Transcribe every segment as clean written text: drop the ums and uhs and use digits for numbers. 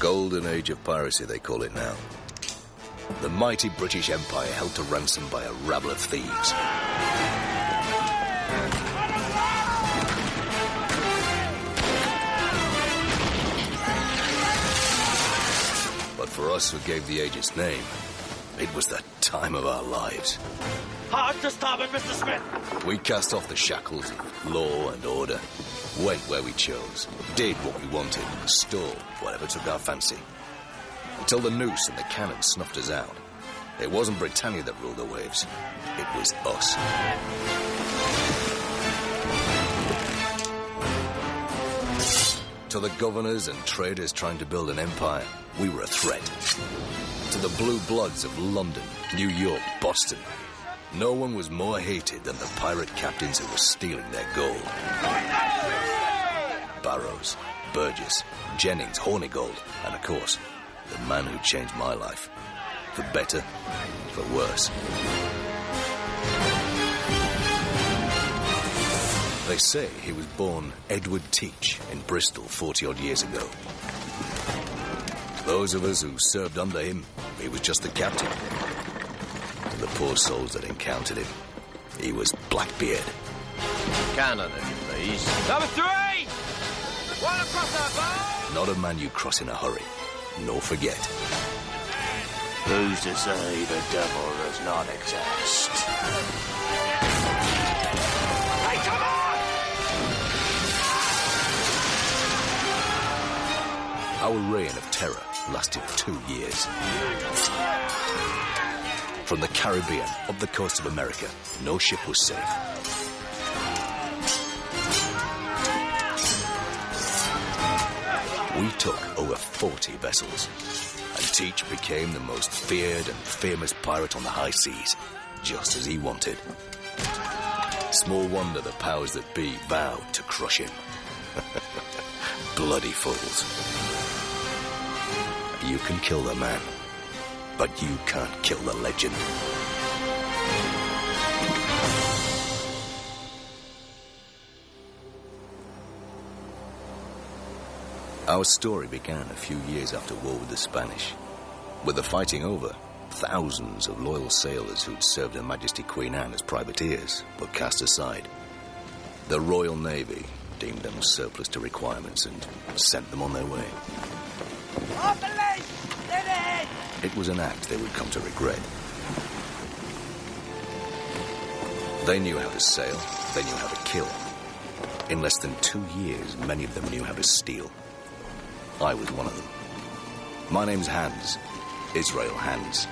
Golden Age of piracy, they call it now. The mighty British Empire held to ransom by a rabble of thieves. But for us who gave the age its name, it was the time of our lives. Hard to stop it, Mr. Smith! We cast off the shackles of law and order, went where we chose, did what we wanted, stole whatever took our fancy. Until the noose and the cannon snuffed us out. It wasn't Britannia that ruled the waves. It was us. To the governors and traders trying to build an empire, we were a threat. To the blue bloods of London, New York, Boston, no one was more hated than the pirate captains who were stealing their gold. Barrows, Burgess, Jennings, Hornigold, and of course, the man who changed my life. For better, for worse. They say he was born Edward Teach in Bristol 40-odd years ago. To those of us who served under him, he was just the captain. To the poor souls that encountered him, he was Blackbeard. Cannon, if you please. Number 3! One across our bow! Not a man you cross in a hurry, nor forget. Who's to say the devil does not exist? Hey, come on! Our reign of terror lasted 2 years. From the Caribbean up the coast of America, no ship was safe. We took over 40 vessels, and Teach became the most feared and famous pirate on the high seas, just as he wanted. Small wonder the powers that be vowed to crush him. Bloody fools. You can kill the man, but you can't kill the legend. Our story began a few years after war with the Spanish. With the fighting over, thousands of loyal sailors who'd served Her Majesty Queen Anne as privateers were cast aside. The Royal Navy deemed them surplus to requirements and sent them on their way. It was an act they would come to regret. They knew how to sail, they knew how to kill. In less than 2 years, many of them knew how to steal. I was one of them. My name's Hans, Israel Hans.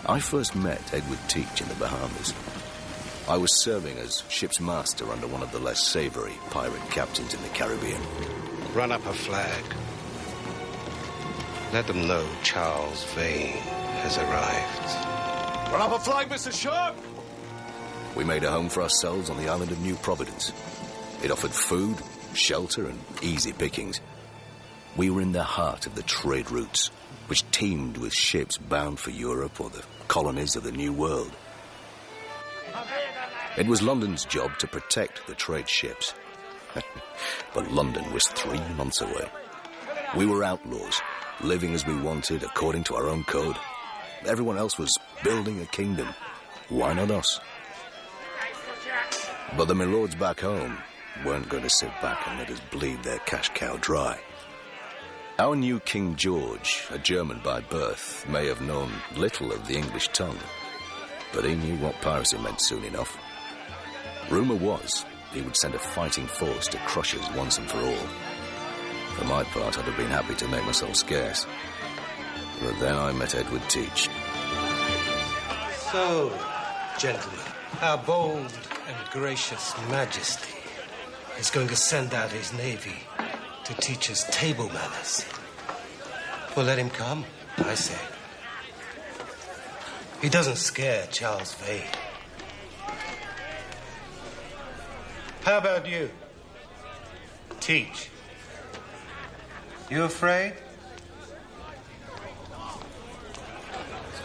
I first met Edward Teach in the Bahamas. I was serving as ship's master under one of the less savory pirate captains in the Caribbean. Run up a flag. Let them know Charles Vane has arrived. Run up a flag, Mr. Sharp! We made a home for ourselves on the island of New Providence. It offered food, shelter, and easy pickings. We were in the heart of the trade routes, which teemed with ships bound for Europe or the colonies of the New World. It was London's job to protect the trade ships. But London was 3 months away. We were outlaws, living as we wanted according to our own code. Everyone else was building a kingdom. Why not us? But the milords back home weren't going to sit back and let us bleed their cash cow dry. Our new King George, a German by birth, may have known little of the English tongue, but he knew what piracy meant soon enough. Rumour was he would send a fighting force to crush us once and for all. For my part, I'd have been happy to make myself scarce. But then I met Edward Teach. So, gentlemen, our bold and gracious Majesty is going to send out his navy to teach us table manners. Well, let him come, I say. He doesn't scare Charles Vane. How about you? Teach. You afraid?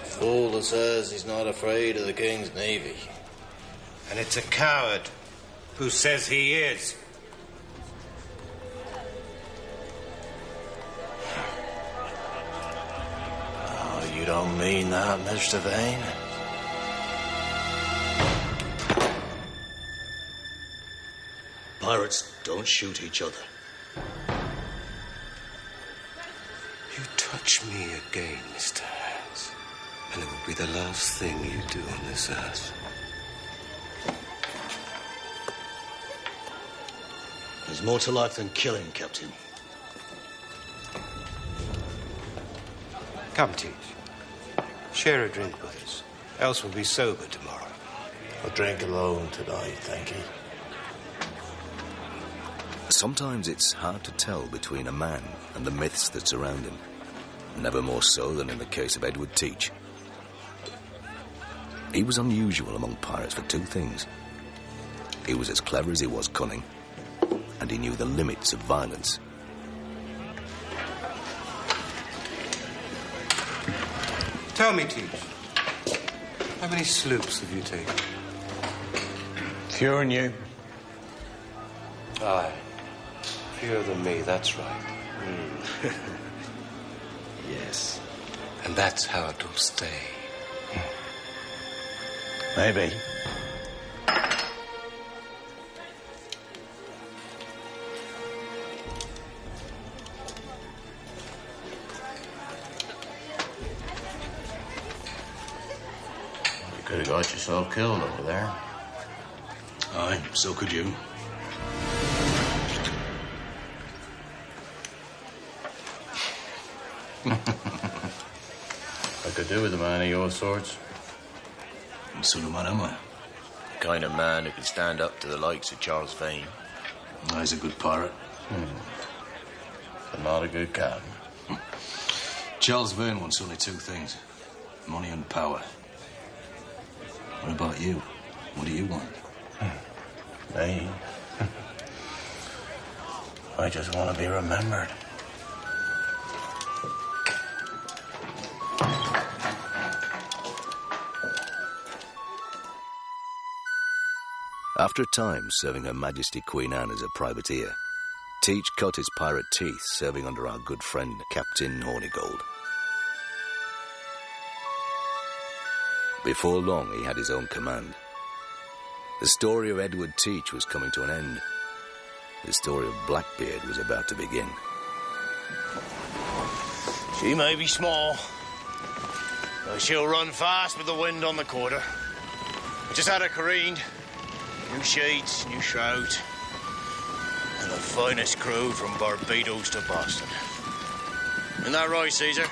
Fool that says he's not afraid of the King's Navy. And it's a coward who says he is. don't mean that, Mr. Vane. Pirates don't shoot each other. You touch me again, Mr. Hands, and it will be the last thing you do on this earth. There's more to life than killing, Captain. Come, Teach. Share a drink with us, else we'll be sober tomorrow. I'll drink alone tonight, thank you. Sometimes it's hard to tell between a man and the myths that surround him. Never more so than in the case of Edward Teach. He was unusual among pirates for two things. He was as clever as he was cunning, and he knew the limits of violence. Tell me, Teach, how many sloops have you taken? Fewer than you. Aye. Fewer than me, that's right. Yes. And that's how it will stay. Maybe. You could have got yourself killed over there. Aye, so could you. I could do with a man of your sorts. What sort of man am I? The kind of man who could stand up to the likes of Charles Vane. He's a good pirate. But not a good captain. Charles Vane wants only two things: money and power. What about you? What do you want? Me? I just want to be remembered. After a time serving Her Majesty Queen Anne as a privateer, Teach cut his pirate teeth serving under our good friend Captain Hornigold. Before long, he had his own command. The story of Edward Teach was coming to an end. The story of Blackbeard was about to begin. She may be small, but she'll run fast with the wind on the quarter. We just had her careened. New shades, new shrouds, and the finest crew from Barbados to Boston. Isn't that right, Caesar?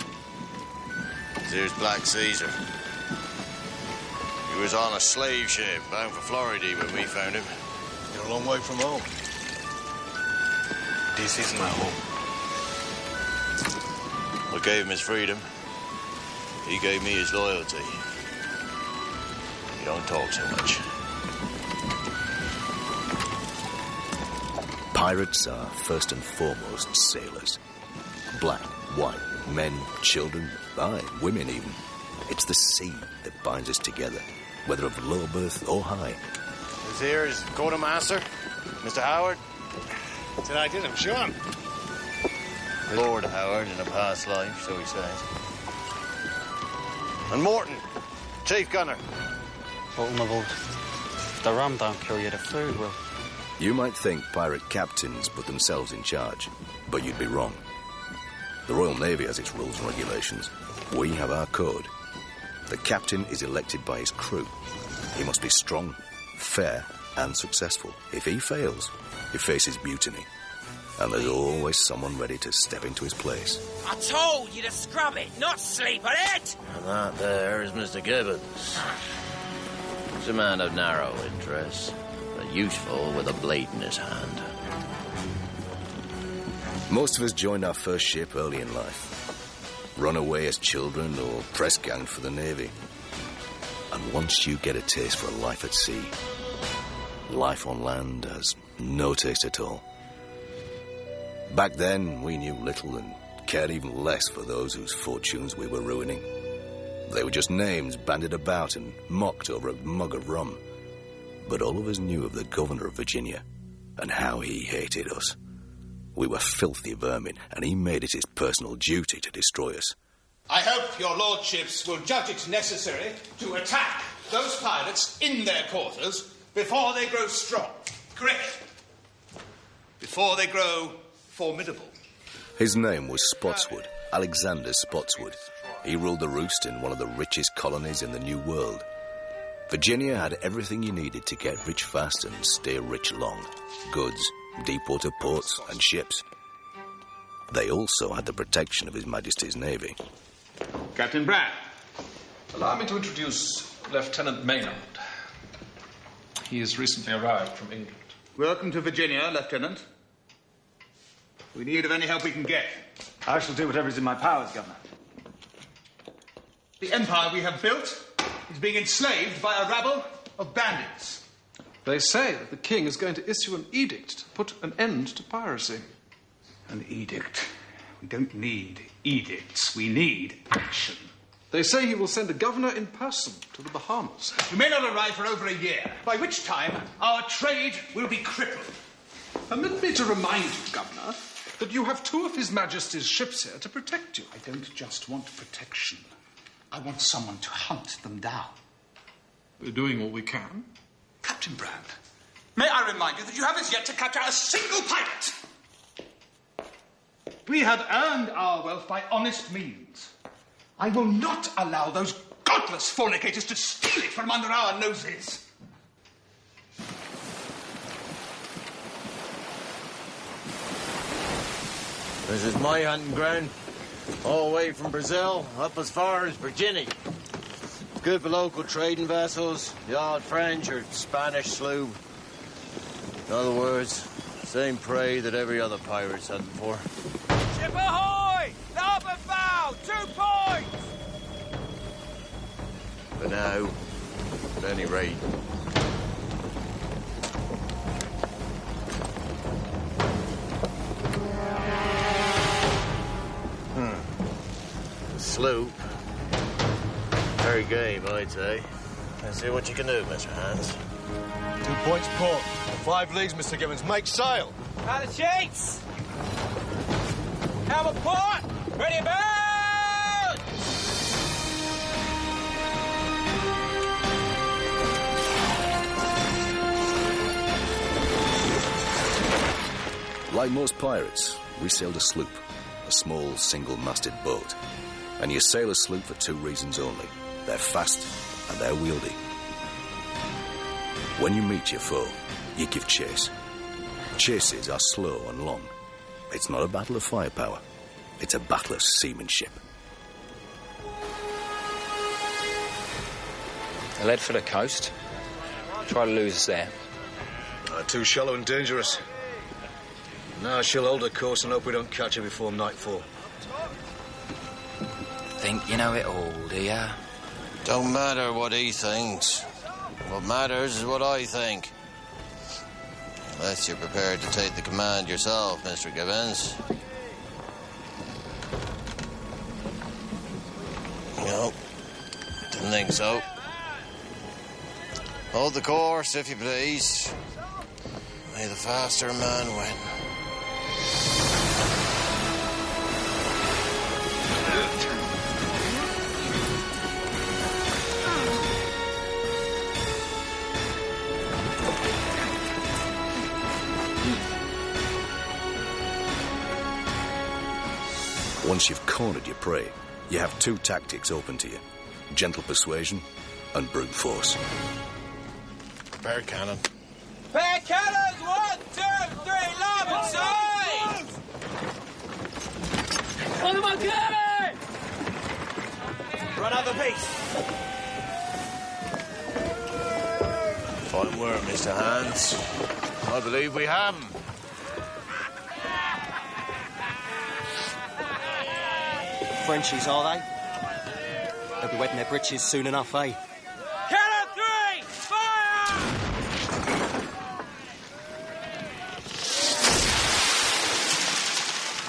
There's Black Caesar. He was on a slave ship bound for Florida when we found him. You're a long way from home. This is my home. I gave him his freedom. He gave me his loyalty. You don't talk so much. Pirates are first and foremost sailors. Black, white, men, children, aye, women even. It's the sea that binds us together, whether of low birth or high. This here is quartermaster, Mr. Howard. Delighted, I'm sure. Lord Howard in a past life, so he says. And Morton, chief gunner. But my lord, if the rum don't kill you, the food will. You might think pirate captains put themselves in charge, but you'd be wrong. The Royal Navy has its rules and regulations. We have our code. The captain is elected by his crew. He must be strong, fair, and successful. If he fails, he faces mutiny. And there's always someone ready to step into his place. I told you to scrub it, not sleep on it! And that there is Mr. Gibbons. He's a man of narrow interests, but useful with a blade in his hand. Most of us joined our first ship early in life. Run away as children or press ganged for the Navy. And once you get a taste for a life at sea, life on land has no taste at all. Back then, we knew little and cared even less for those whose fortunes we were ruining. They were just names bandied about and mocked over a mug of rum. But all of us knew of the governor of Virginia and how he hated us. We were filthy vermin, and he made it his personal duty to destroy us. I hope your lordships will judge it necessary to attack those pirates in their quarters before they grow strong. Correct. Before they grow formidable. His name was Spotswood, Alexander Spotswood. He ruled the roost in one of the richest colonies in the New World. Virginia had everything you needed to get rich fast and stay rich long. Goods, deep-water ports, and ships. They also had the protection of His Majesty's Navy. Captain Brand. Allow me to introduce Lieutenant Maynard. He has recently arrived from England. Welcome to Virginia, Lieutenant. We need of any help we can get. I shall do whatever is in my powers, Governor. The empire we have built is being enslaved by a rabble of bandits. They say that the king is going to issue an edict to put an end to piracy. An edict? We don't need edicts. We need action. They say he will send a governor in person to the Bahamas. We may not arrive for over a year, by which time our trade will be crippled. Permit me to remind you, Governor, that you have 2 of His Majesty's ships here to protect you. I don't just want protection. I want someone to hunt them down. We're doing all we can. Captain Brand, may I remind you that you have as yet to capture a single pirate. We have earned our wealth by honest means. I will not allow those godless fornicators to steal it from under our noses. This is my hunting ground. All the way from Brazil up as far as Virginia. It's good for local trading vessels, the odd French or Spanish sloop. In other words, same prey that every other pirate's hunting for. Ship ahoy! Larboard bow! 2 points! For now, at any rate. Sloop. Very game, I'd say. Let's see what you can do, Mr. Hans. 2 points port. 5 leagues, Mr. Gibbons. Make sail. Out of sheets! Helm a port! Ready bound! Like most pirates, we sailed a sloop, a small single-masted boat. And you sail a sloop for 2 reasons only. They're fast and they're wieldy. When you meet your foe, you give chase. Chases are slow and long. It's not a battle of firepower. It's a battle of seamanship. They led for the coast. Try to lose us there. Too shallow and dangerous. Now she'll hold her course and hope we don't catch her before nightfall. Think you know it all, do ya? Don't matter what he thinks. What matters is what I think. Unless you're prepared to take the command yourself, Mr. Gibbons. No, didn't think so. Hold the course, if you please. May the faster man win. Once you've cornered your prey, you have 2 tactics open to you. Gentle persuasion and brute force. Bear cannon. Pair cannons! 1, 2, 3, larboard side! On the monkey! Run out the piece! Fine work, Mr. Hans. I believe we have him. Frenchies, are they? They'll be wetting their britches soon enough, eh? Cannon 3! Fire!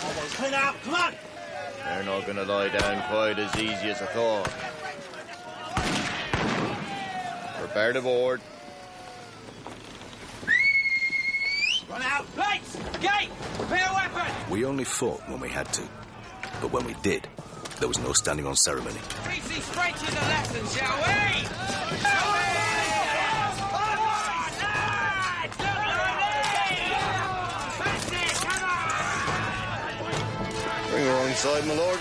Almost clean out, come on! They're not going to lie down quite as easy as I thought. Prepare to board. Run out! Plates! Gate! Prepare weapons! We only fought when we had to. But when we did, There was no standing on ceremony. Easy, straight to the lesson, shall we? Bring her inside, my lord.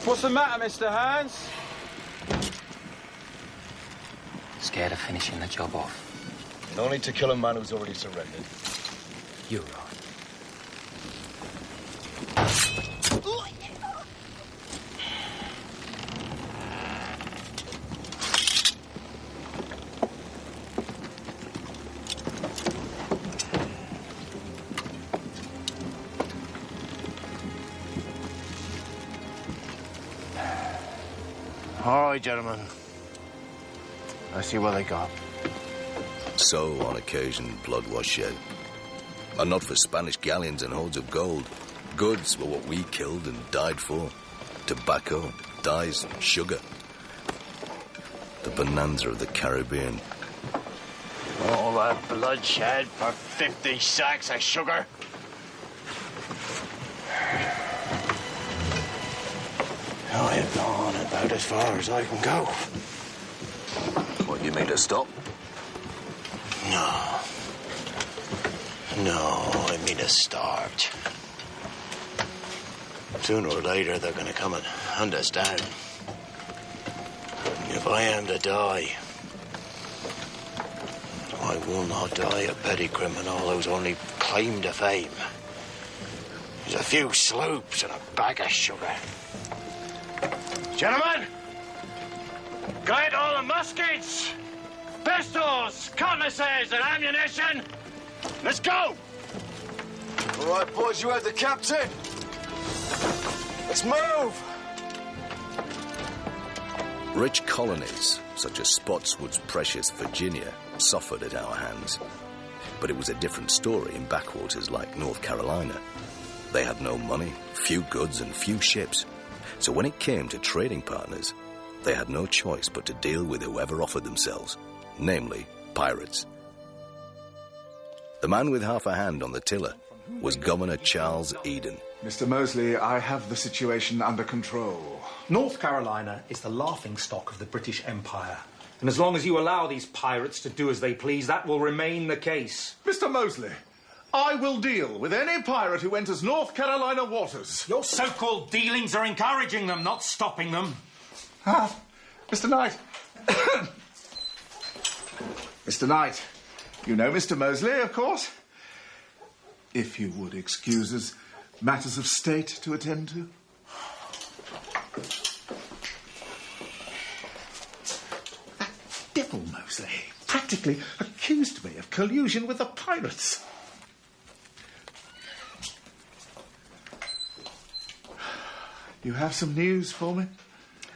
What's the matter, Mr. Hans? Scared of finishing the job off. No need to kill a man who's already surrendered. You're right. All right, gentlemen. Let's see what they got. So, on occasion, blood was shed. And not for Spanish galleons and hoards of gold. Goods were what we killed and died for. Tobacco, dyes, sugar. The bonanza of the Caribbean. All that bloodshed for 50 sacks of sugar. I have gone about as far as I can go. What, you mean to stop? No. No, I mean to start. Sooner or later, they're going to come and hunt us down. If I am to die, I will not die a petty criminal who's only claim to fame. There's a few sloops and a bag of sugar. Gentlemen, get all the muskets, pistols, cutlasses, and ammunition. Let's go! All right, boys, you heard the captain. Let's move! Rich colonies, such as Spotswood's precious Virginia, suffered at our hands. But it was a different story in backwaters like North Carolina. They had no money, few goods, and few ships. So when it came to trading partners, they had no choice but to deal with whoever offered themselves, namely pirates. The man with half a hand on the tiller was Governor Charles Eden. Mr. Mosley, I have the situation under control. North Carolina is the laughingstock of the British Empire. And as long as you allow these pirates to do as they please, that will remain the case. Mr. Mosley, I will deal with any pirate who enters North Carolina waters. Your so-called dealings are encouraging them, not stopping them. Ah, Mr. Knight. Mr. Knight, you know Mr. Mosley, of course. If you would excuse us, matters of state to attend to. That devil Mosley practically accused me of collusion with the pirates. You have some news for me?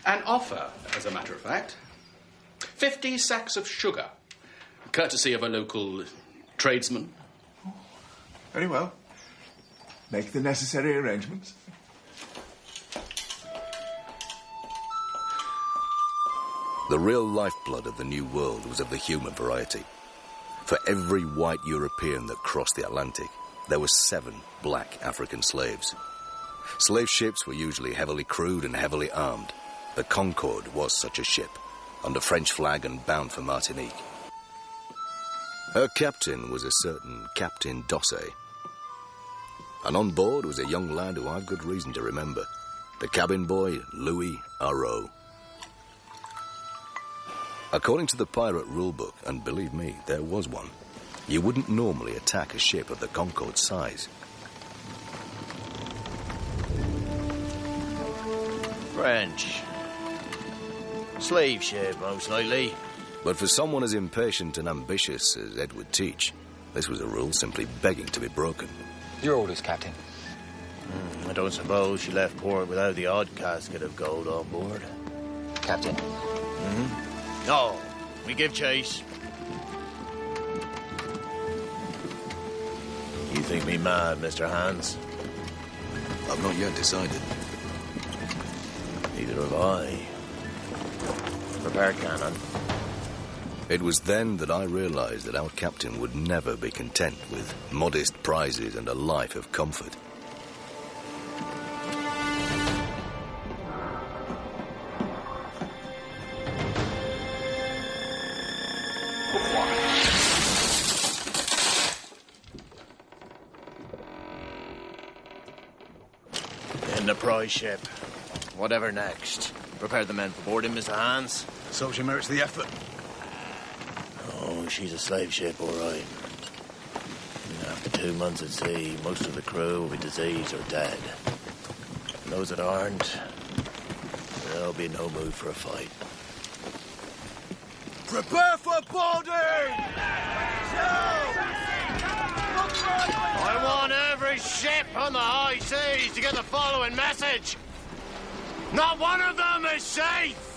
An offer, as a matter of fact. 50 sacks of sugar, courtesy of a local tradesman. Very well. Make the necessary arrangements. The real lifeblood of the New World was of the human variety. For every white European that crossed the Atlantic, there were 7 black African slaves. Slave ships were usually heavily crewed and heavily armed. The Concorde was such a ship, under French flag and bound for Martinique. Her captain was a certain Captain Dossé. And on board was a young lad who I've good reason to remember, the cabin boy, Louis Arrow. According to the pirate rulebook, and believe me, there was one, you wouldn't normally attack a ship of the Concorde's size. French. Slave ship, most likely. But for someone as impatient and ambitious as Edward Teach, this was a rule simply begging to be broken. Your orders, Captain. I don't suppose she left port without the odd casket of gold on board. Captain. No, we give chase. You think me mad, Mr. Hans? I've not yet decided. Neither have I. Prepare cannon. It was then that I realized that our captain would never be content with modest prizes and a life of comfort. In the prize ship. Whatever next. Prepare the men for boarding, Mr. Hans. So she merits the effort. Oh, she's a slave ship, all right. And after 2 months at sea, most of the crew will be diseased or dead. And those that aren't, there'll be no mood for a fight. Prepare for boarding! I want every ship on the high seas to get the following message. Not one of them is safe!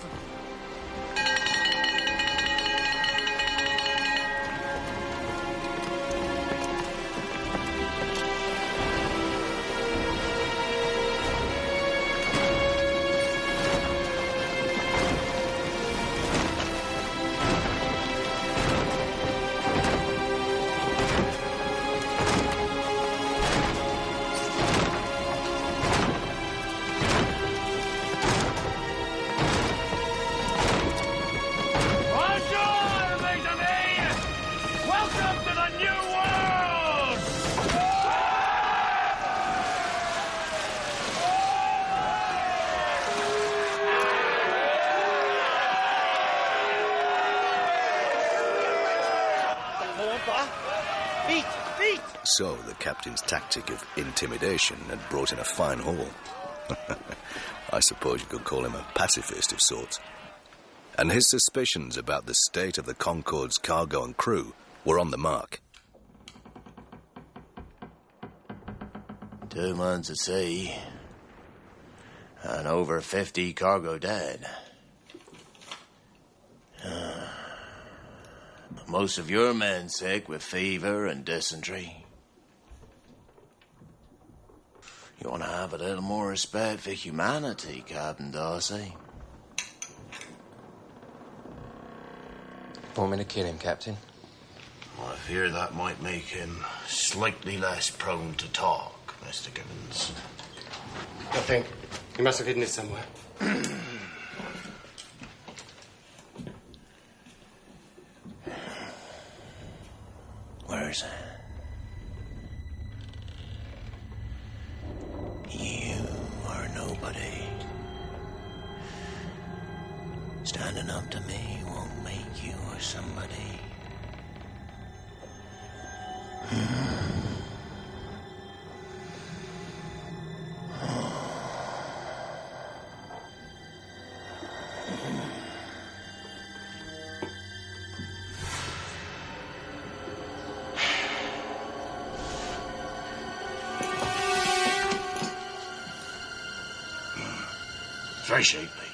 So the captain's tactic of intimidation had brought in a fine haul. I suppose you could call him a pacifist of sorts. And his suspicions about the state of the Concorde's cargo and crew were on the mark. 2 months at sea, and over 50 cargo dead. Most of your men sick with fever and dysentery. You want to have a little more respect for humanity, Captain Darcy. Want me to kill him, Captain? I fear that might make him slightly less prone to talk, Mr. Gibbons. Nothing. He must have hidden it somewhere. Where is it? You are nobody. Standing up to me won't make you or somebody. appreciate me.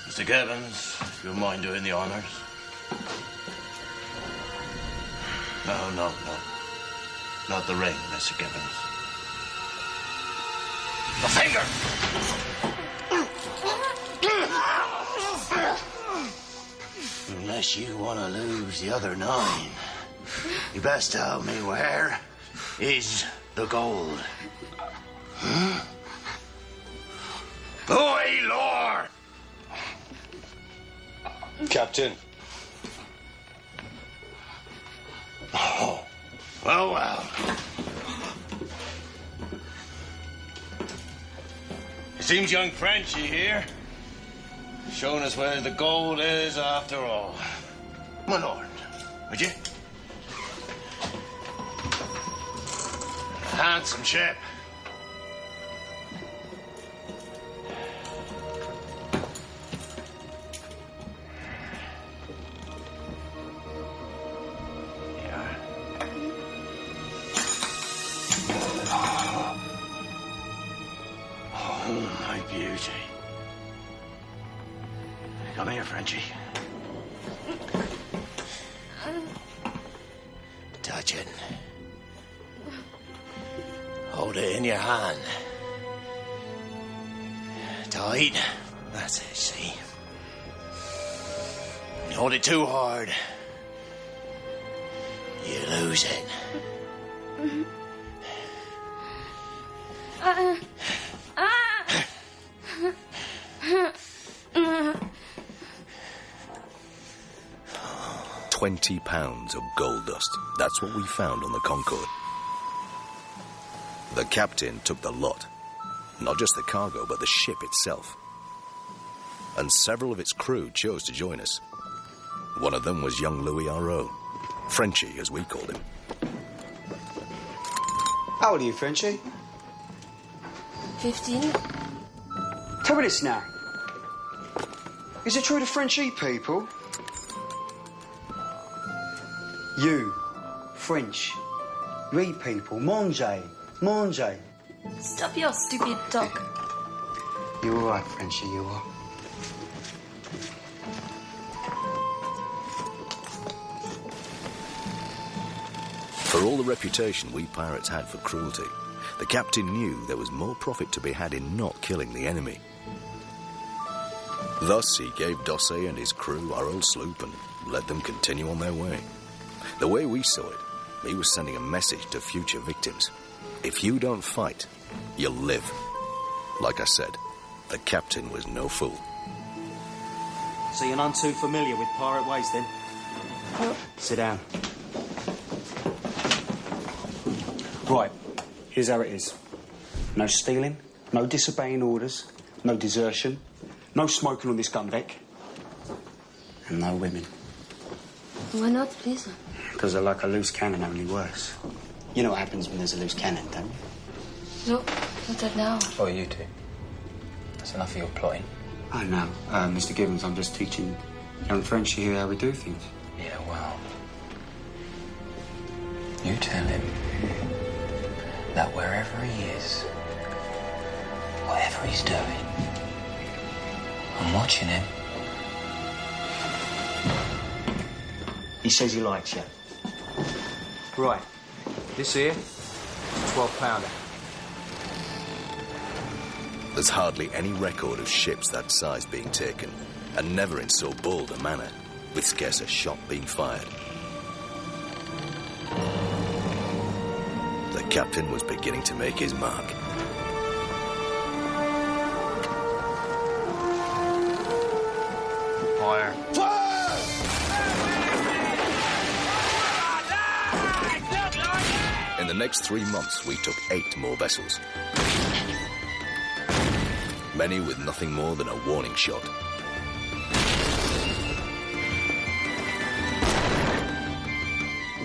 Mr. Gibbons, if you mind doing the honours. No. Not the ring, Mr. Gibbons. The finger! Unless you want to lose the other 9, you best tell me where is the gold. Huh? Boy, Lord! Captain. Oh, well. It seems young Frenchy here, showing us where the gold is after all. My lord, would you? A handsome ship. Come here, Frenchie. Touch it. Hold it in your hand. Tight. That's it, see? Hold it too hard. You lose it. 20 pounds of gold dust. That's what we found on the Concorde. The captain took the lot. Not just the cargo, but the ship itself. And several of its crew chose to join us. One of them was young Louis our own. Frenchy, as we called him. How old are you, Frenchy? 15. Tell me this now. Is it true the Frenchy people? You, French, we people, manger. Stop your stupid talk. You all right, Frenchy, you are. For all the reputation we pirates had for cruelty, the captain knew there was more profit to be had in not killing the enemy. Thus, he gave Dossé and his crew our old sloop and let them continue on their way. The way we saw it, he was sending a message to future victims. If you don't fight, you'll live. Like I said, the captain was no fool. So you're none too familiar with pirate ways, then? No. Sit down. Right, here's how it is. No stealing, no disobeying orders, no desertion, no smoking on this gun deck, and no women. Why not, please? Because they're like a loose cannon, only worse. You know what happens when there's a loose cannon, don't you? No, not that now. Oh, you two. That's enough of your plotting. I know. Mr. Gibbons, I'm just teaching young Frenchy here how we do things. Yeah, well... You tell him that wherever he is, whatever he's doing, I'm watching him. He says he likes you. Right. This here, 12-pounder. There's hardly any record of ships that size being taken, and never in so bold a manner, with scarce a shot being fired. The captain was beginning to make his mark. Fire. In the next 3 months, we took 8 more vessels. Many with nothing more than a warning shot.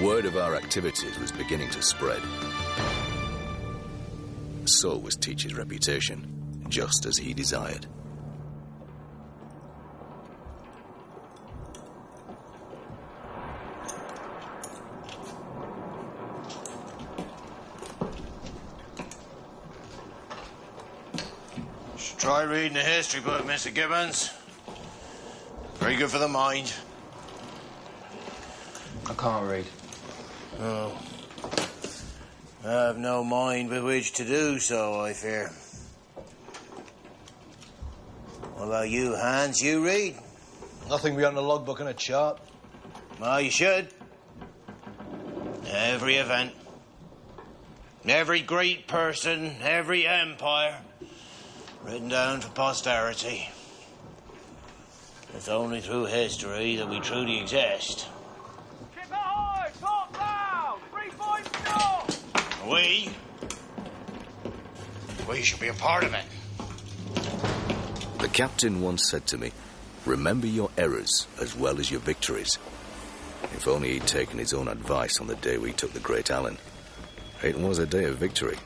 Word of our activities was beginning to spread. So was Teach's reputation, just as he desired. Try reading a history book, Mr. Gibbons. Very good for the mind. I can't read. Oh. I have no mind with which to do so, I fear. What about you, Hans? You read? Nothing beyond a logbook and a chart. Well, you should. Every event, every great person, every empire, written down for posterity. It's only through history that we truly exist. Ship ahoy! Talk loud! 3 points north! We should be a part of it. The captain once said to me, remember your errors as well as your victories. If only he'd taken his own advice on the day we took the Great Allen. It was a day of victory.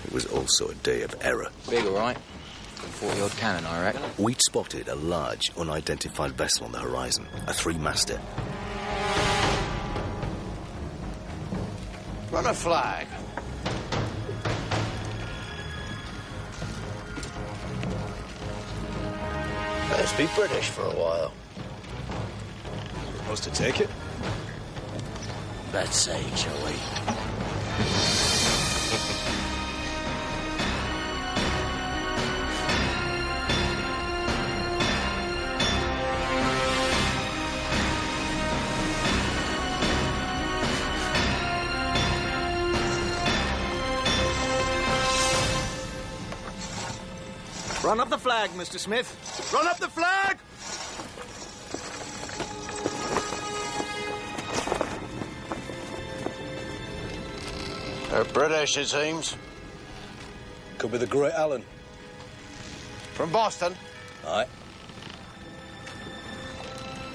It was also a day of error. Big, all right? 40-odd cannon, I reckon. We'd spotted a large, unidentified vessel on the horizon, a 3-master. Run a flag. Let's be British for a while. Supposed to take it? Let's say, shall we? Run up the flag, Mr. Smith. Run up the flag! They're British, it seems. Could be the Great Allen. From Boston? Aye.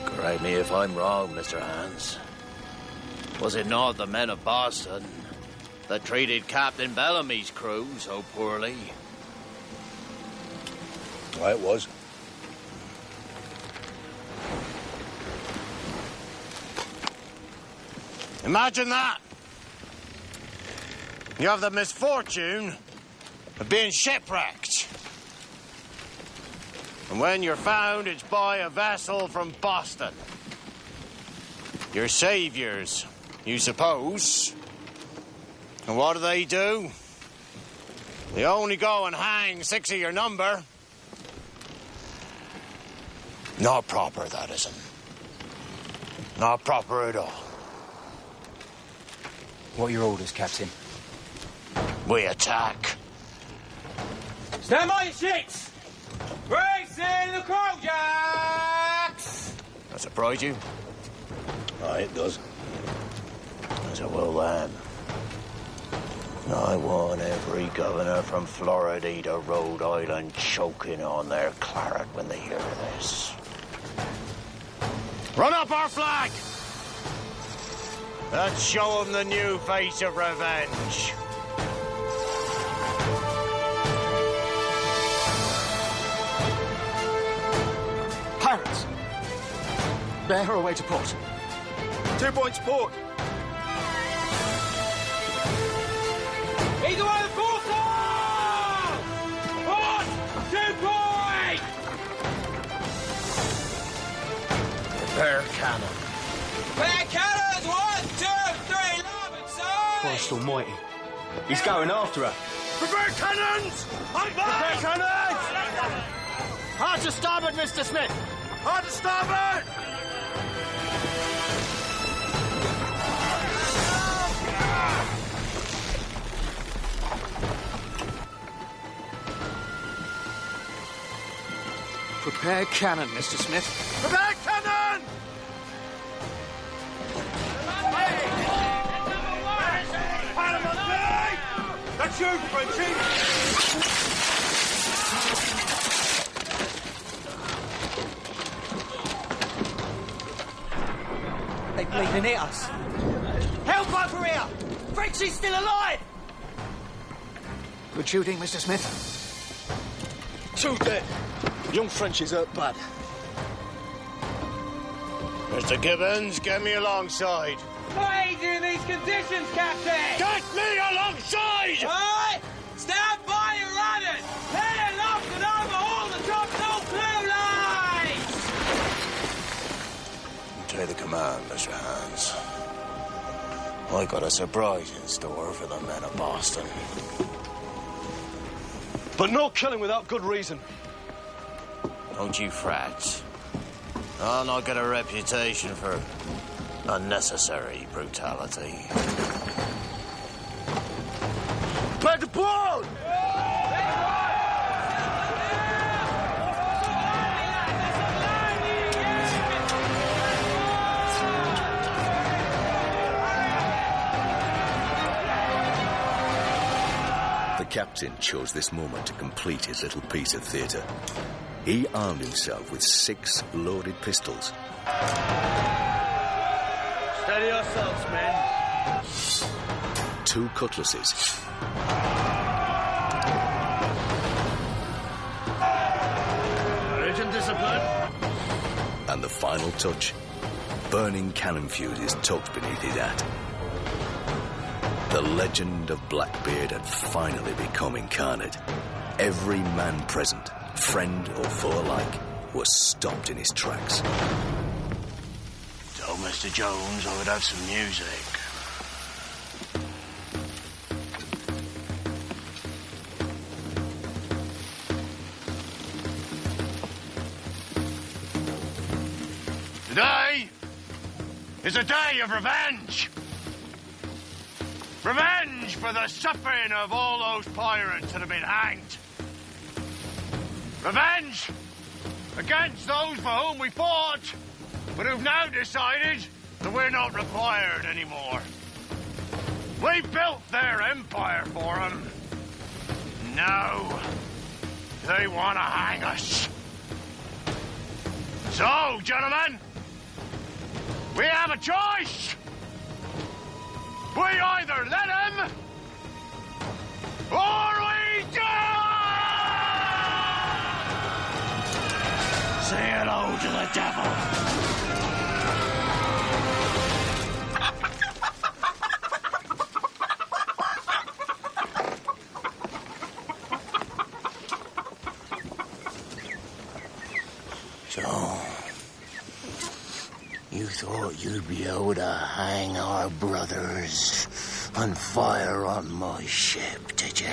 Correct me if I'm wrong, Mr. Hans. Was it not the men of Boston that treated Captain Bellamy's crew so poorly? Aye, it was. Imagine that. You have the misfortune of being shipwrecked. And when you're found, it's by a vessel from Boston. Your saviors, you suppose. And what do? They only go and hang 6 of your number. Not proper, that isn't. Not proper at all. What are your orders, Captain? We attack. Stand by your sheets! Brace in the crowjacks! That surprise you? Aye, it does. As it will then. I want every governor from Florida to Rhode Island choking on their claret when they hear this. Run up our flag! Let's show them the new face of revenge. Pirates! Bear her away to port. 2 points port. Either way, the foresail! Port! 2 points! Prepare cannon. Prepare cannons! 1, 2, 3, larboard side! Christ almighty. He's going after her. Prepare cannons! Prepare cannons! Hard to starboard, Mr. Smith. Hard to starboard! Prepare cannon, Mr. Smith. Prepare cannon! That's you, Frenchie! They bleeding at us. Help over here! Frenchie's still alive! Good shooting, Mr. Smith. 2 dead. Young Frenchie's hurt bad. Mr. Gibbons, get me alongside. Not easy in these conditions, Captain! Get me alongside! All right! Stand by your runners! Head aloft and over! play the command, Mr. Hans. I got a surprise in store for the men of Boston. But no killing without good reason. Don't you fret. I'll not get a reputation for unnecessary brutality. Play the ball! The captain chose this moment to complete his little piece of theatre. He armed himself with 6 loaded pistols. Steady yourselves, men. 2 cutlasses. Courage and discipline. And the final touch, burning cannon fuses tucked beneath his hat. The legend of Blackbeard had finally become incarnate. Every man present, friend or foe alike, was stopped in his tracks. Tell Mr. Jones I would have some music. Today is a day of revenge. Revenge for the suffering of all those pirates that have been hanged. Revenge against those for whom we fought, but who've now decided that we're not required anymore. We built their empire for them. Now they want to hang us. So, gentlemen, we have a choice. We either let him, or we die! Say hello to the devil. So, you thought you'd be able to hang our brothers on fire on my ship, did you?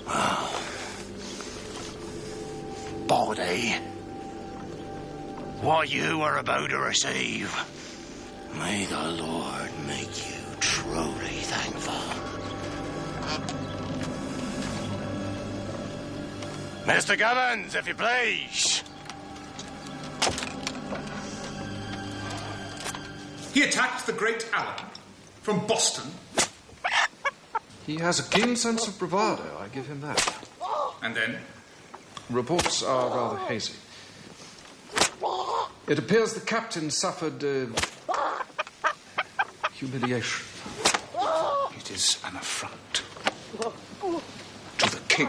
Well, body, what you are about to receive, may the Lord make you truly thankful. Mr. Gubbins, if you please. He attacked the great Allen from Boston. He has a keen sense of bravado, I give him that. And then? Reports are rather hazy. It appears the captain suffered humiliation. It is an affront to the king,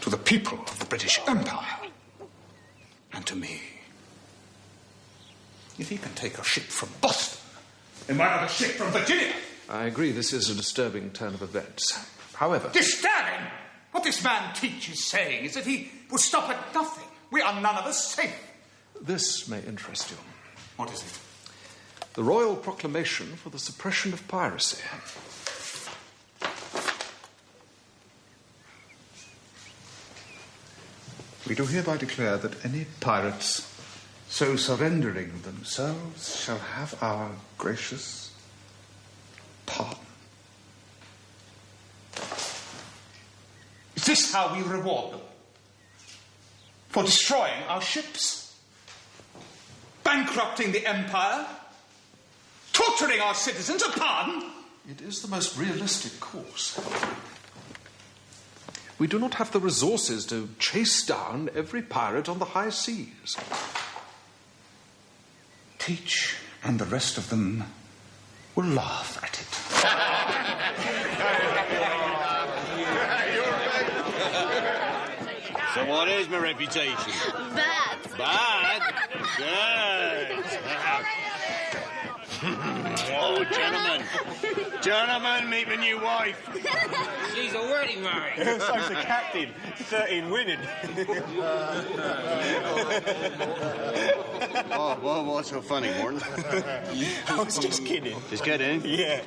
to the people of the British Empire, and to me. If he can take a ship from Boston and my other ship from Virginia... I agree this is a disturbing turn of events. However... Disturbing? What this man teaches saying is that he will stop at nothing. We are none of us safe. This may interest you. What is it? The Royal Proclamation for the Suppression of Piracy. We do hereby declare that any pirates so surrendering themselves shall have our gracious pardon. Is this how we reward them? For destroying our ships? Bankrupting the empire? Torturing our citizens? A pardon? It is the most realistic course. We do not have the resources to chase down every pirate on the high seas. Teach, and the rest of them will laugh at it. So what is my reputation? Bad. Bad? Good. Oh, gentlemen. Gentlemen, meet my new wife. She's already married. So's the captain. 13 winning. Oh, what's so funny, Morton? I was just kidding. Just kidding? Yeah.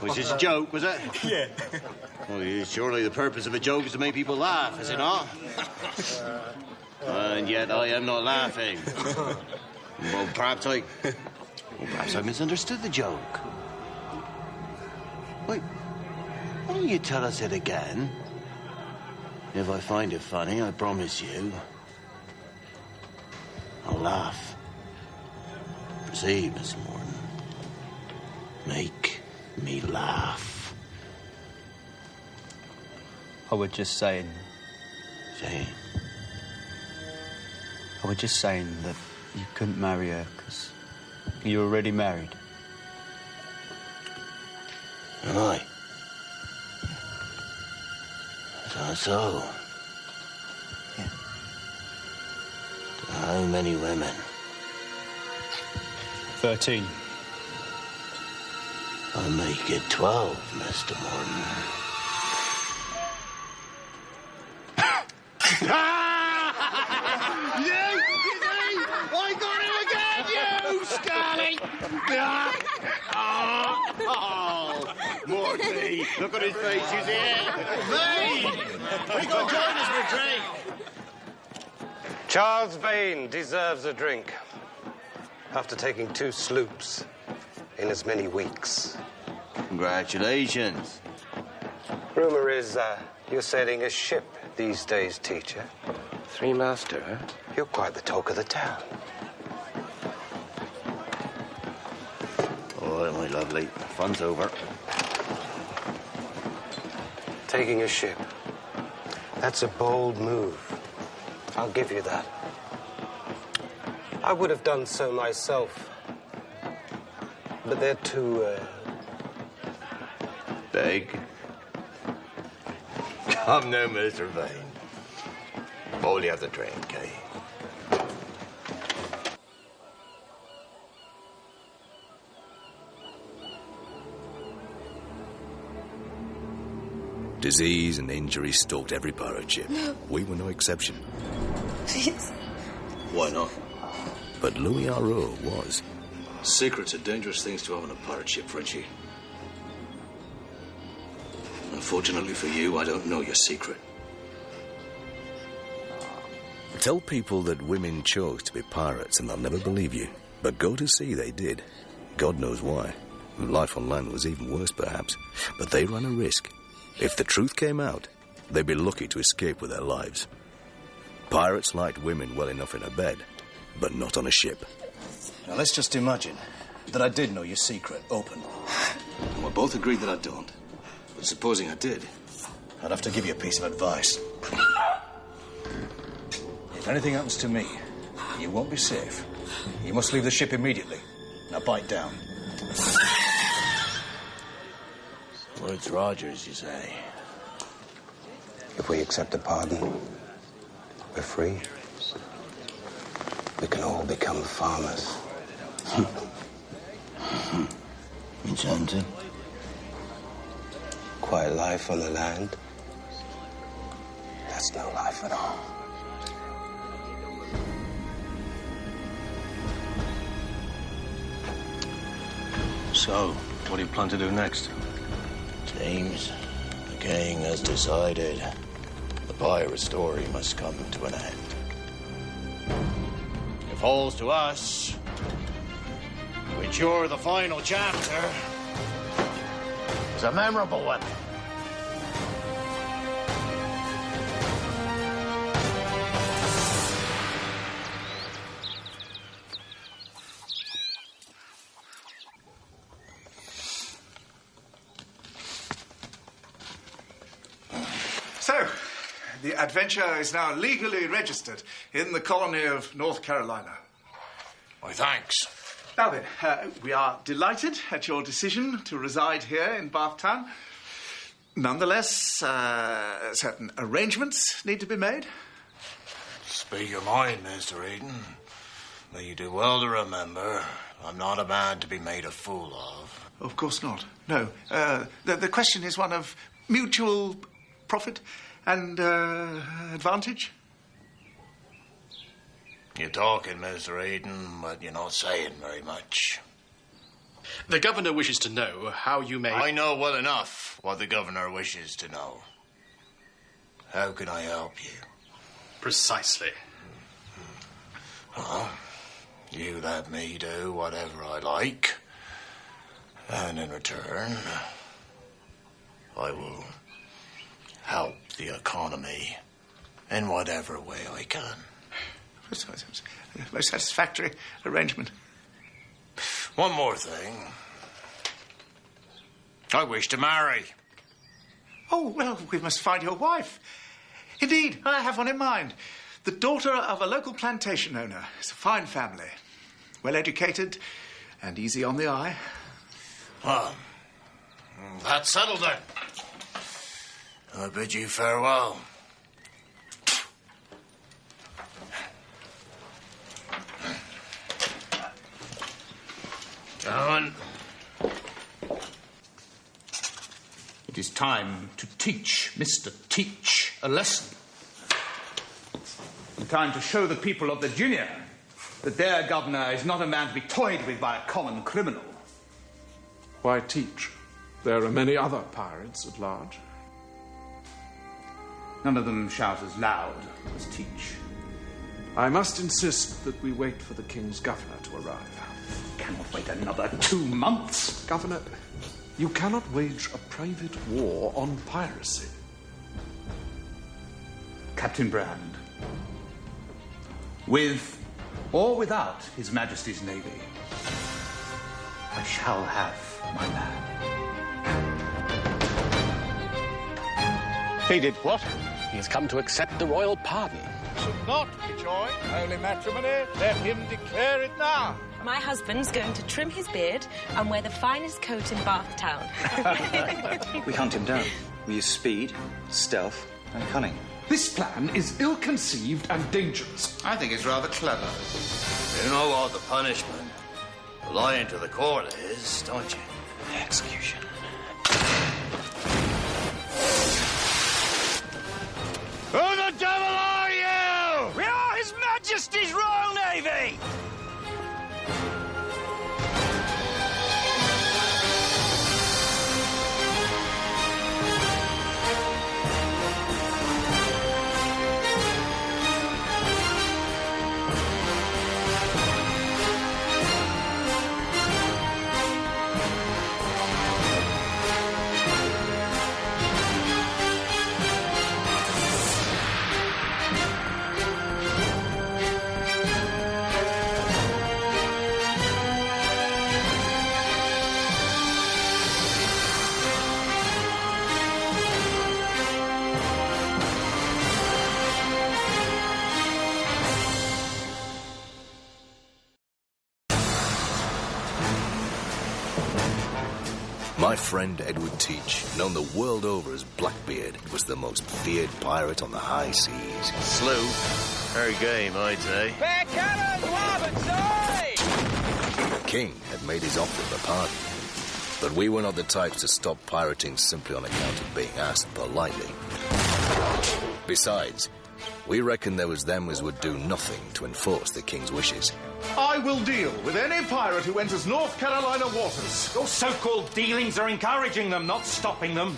Was this a joke, was it? Yeah. Well, surely the purpose of a joke is to make people laugh, is it not? And yet I am not laughing. Well, perhaps I misunderstood the joke. Wait, why don't you tell us it again? If I find it funny, I promise you, I'll laugh. Proceed, Miss Morton. Make me laugh. I was just saying. Saying? I was just saying that you couldn't marry her because you're already married. Am I? Is that so? Yeah. How many women? 13. I'll make it 12, Mr. Morton. I got him again, you Scully! Oh, Morty, look at his face, you see it? Me! We gonna join us for a drink. Charles Vane deserves a drink after taking 2 sloops in as many weeks. Congratulations. Rumor is you're sailing a ship these days, teacher. 3-master, huh? You're quite the talk of the town. Oh, my lovely. Fun's over. Taking a ship. That's a bold move. I'll give you that. I would have done so myself. But they're too, Big. Come now, Mr. Vane. All you have to drink, eh? Disease and injury stalked every pirate ship. We were no exception. Please. Why not? But Louis R.O. was. Secrets are dangerous things to have on a pirate ship, Frenchie. Unfortunately for you, I don't know your secret. Tell people that women chose to be pirates and they'll never believe you. But go to sea they did. God knows why. Life on land was even worse, perhaps. But they ran a risk. If the truth came out, they'd be lucky to escape with their lives. Pirates liked women well enough in a bed, but not on a ship. Now, let's just imagine that I did know your secret, open. And we're both agreed that I don't. But supposing I did, I'd have to give you a piece of advice. If anything happens to me, you won't be safe. You must leave the ship immediately. Now bite down. Well, it's Rogers, you say? if we accept a pardon, we're free. We can all become farmers. Enchanted. Quiet life on the land. That's no life at all. So, what do you plan to do next? James, the king has decided the pirate story must come to an end. It falls to us to ensure the final chapter is a memorable one. So, the adventure is now legally registered in the colony of North Carolina. Why, thanks. Now then, we are delighted at your decision to reside here in Bathtown. Nonetheless, certain arrangements need to be made. Speak your mind, Mr. Eden. But you do well to remember, I'm not a man to be made a fool of. Of course not. No. The question is one of mutual profit and advantage. You're talking, Mr. Eden, but you're not saying very much. The governor wishes to know how you may... I know well enough what the governor wishes to know. How can I help you? Precisely. Well, you let me do whatever I like, and in return, I will help the economy in whatever way I can. Most satisfactory arrangement. One more thing. I wish to marry. Oh, well, we must find your wife. Indeed, I have one in mind. The daughter of a local plantation owner. It's a fine family. Well-educated and easy on the eye. Well, that's settled then. I bid you farewell. Gentlemen. It is time to teach Mr. Teach a lesson. Time to show the people of Virginia that their governor is not a man to be toyed with by a common criminal. Why Teach? There are many other pirates at large. None of them shout as loud as Teach. I must insist that we wait for the king's governor to arrive. Cannot wait another 2 months. Governor, you cannot wage a private war on piracy. Captain Brand, with or without His Majesty's Navy, I shall have my man. He did what? He has come to accept the royal pardon. Should not be joined. Holy matrimony, let him declare it now. My husband's going to trim his beard and wear the finest coat in Bath Town. We hunt him down. We use speed, stealth, and cunning. This plan is ill-conceived and dangerous. I think it's rather clever. You know what the punishment for lying to the court is, don't you? Execution. Who the devil are you? We are His Majesty's Royal Navy! My friend Edward Teach, known the world over as Blackbeard, was the most feared pirate on the high seas. Sloop, very game, I'd say. Fair cannons, larboard side! The king had made his offer of a pardon, but we were not the types to stop pirating simply on account of being asked politely. Besides, we reckoned there was them as would do nothing to enforce the king's wishes. I will deal with any pirate who enters North Carolina waters. Your so-called dealings are encouraging them, not stopping them.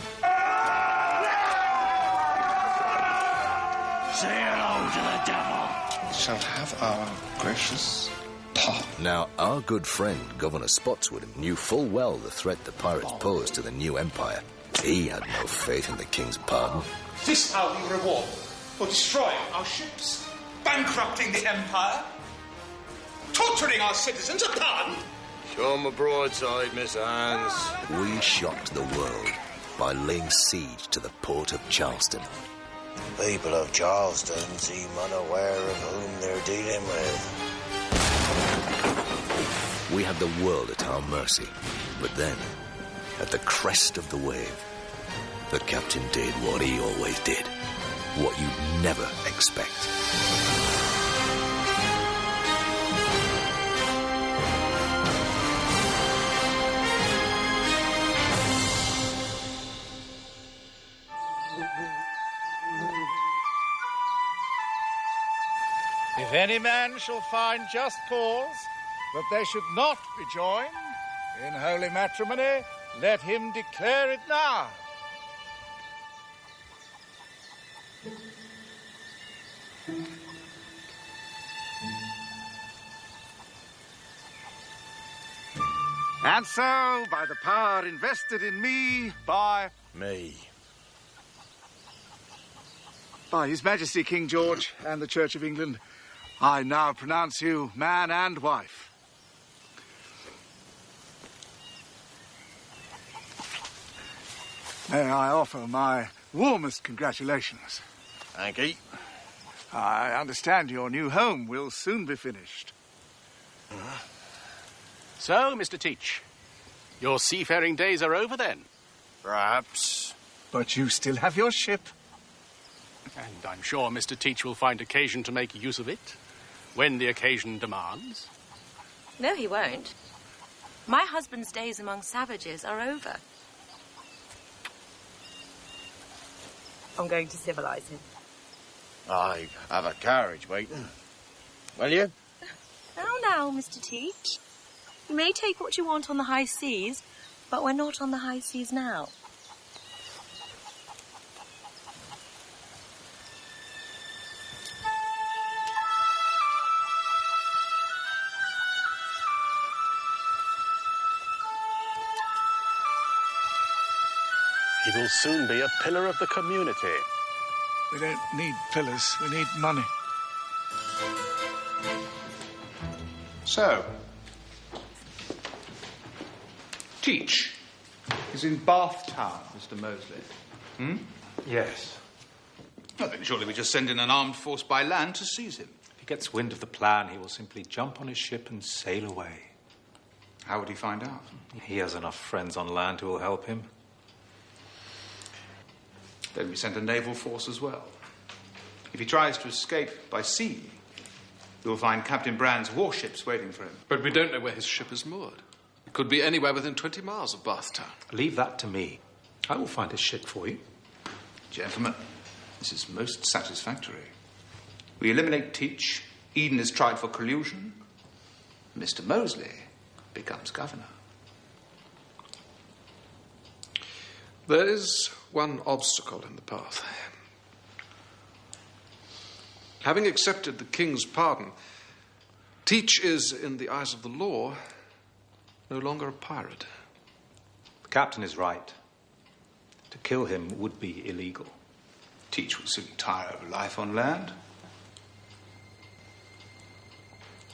Say hello to the devil. Shall have our gracious pardon. Now, our good friend, Governor Spotswood, knew full well the threat the pirates posed to the new empire. He had no faith in the king's pardon. This how we reward them for destroying our ships, bankrupting the empire, torturing our citizens upon. Show 'em a broadside, Mr. Hans. We shocked the world by laying siege to the port of Charleston. People of Charleston seem unaware of whom they're dealing with. We had the world at our mercy, but then, at the crest of the wave, the captain did what he always did, what you'd never expect. If any man shall find just cause that they should not be joined in holy matrimony, let him declare it now. And so, by the power invested in me by His Majesty King George and the Church of England, I now pronounce you man and wife. May I offer my warmest congratulations. Thank you. I understand your new home will soon be finished. So, Mr. Teach, your seafaring days are over then? Perhaps. But you still have your ship. And I'm sure Mr. Teach will find occasion to make use of it, when the occasion demands. No, he won't. My husband's days among savages are over. I'm going to civilise him. I have a carriage waiting. Will you? Now, Mr. Teach. You may take what you want on the high seas, but we're not on the high seas now. He will soon be a pillar of the community. We don't need pillars, we need money. So, Teach is in Bath Town, Mr. Mosley. Yes. Well, then surely we just send in an armed force by land to seize him. If he gets wind of the plan, he will simply jump on his ship and sail away. How would he find out? He has enough friends on land who will help him. Then we send a naval force as well. If he tries to escape by sea, you'll find Captain Brand's warships waiting for him. But we don't know where his ship is moored. It could be anywhere within 20 miles of Bath Town. Leave that to me. I will find his ship for you. Gentlemen, this is most satisfactory. We eliminate Teach. Eden is tried for collusion. Mr. Mosley becomes governor. There is one obstacle in the path. Having accepted the king's pardon, Teach is, in the eyes of the law, no longer a pirate. The captain is right. To kill him would be illegal. Teach will soon tire of life on land.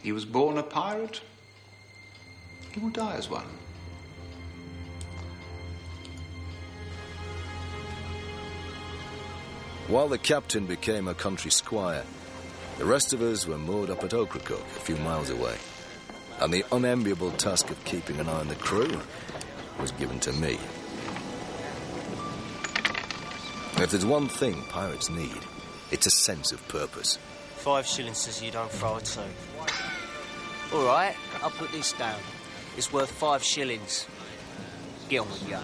He was born a pirate. He will die as one. While the captain became a country squire, the rest of us were moored up at Ocracoke, a few miles away. And the unenviable task of keeping an eye on the crew was given to me. If there's one thing pirates need, it's a sense of purpose. 5 shillings says you don't throw a two. All right, I'll put this down. It's worth 5 shillings. Get on with you.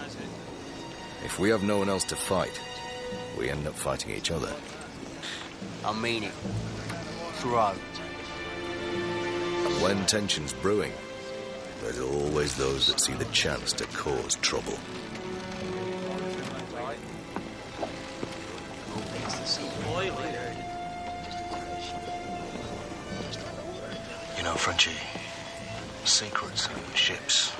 If we have no one else to fight, we end up fighting each other. I mean it. Throw. And when tension's brewing, there's always those that see the chance to cause trouble. You know, Frenchie, secrets, ships.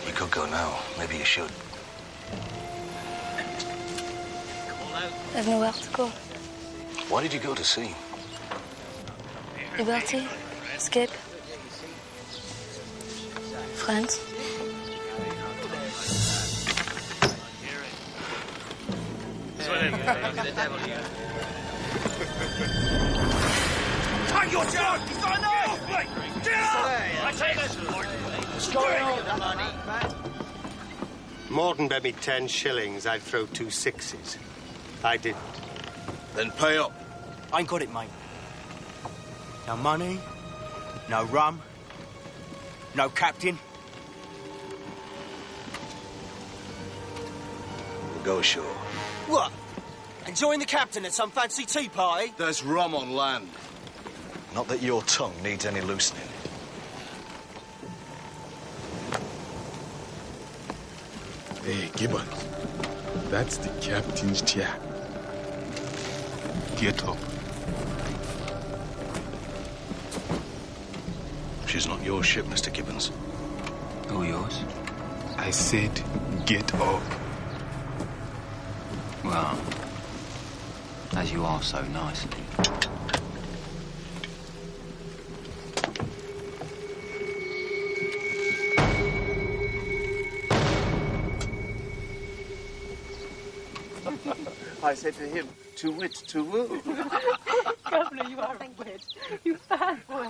You could go now. Maybe you should. I've nowhere to go. Why did you go to sea? Liberty, escape, friends. Take your job! He's got a knife! Wait! Get up! I take this! What's going on? Morton bet me 10 shillings I'd throw 2 sixes. I didn't. Then pay up. I ain't got it, mate. No money, no rum, no captain. We'll go ashore. What? And join the captain at some fancy tea party? There's rum on land. Not that your tongue needs any loosening. Hey, Gibbons. That's the captain's chair. Get up. She's not your ship, Mr. Gibbons. Oh, yours? I said, get up. Well, as you are so nicely. I said to him, to wit, to woo. Governor, you are a wit. You bad boy.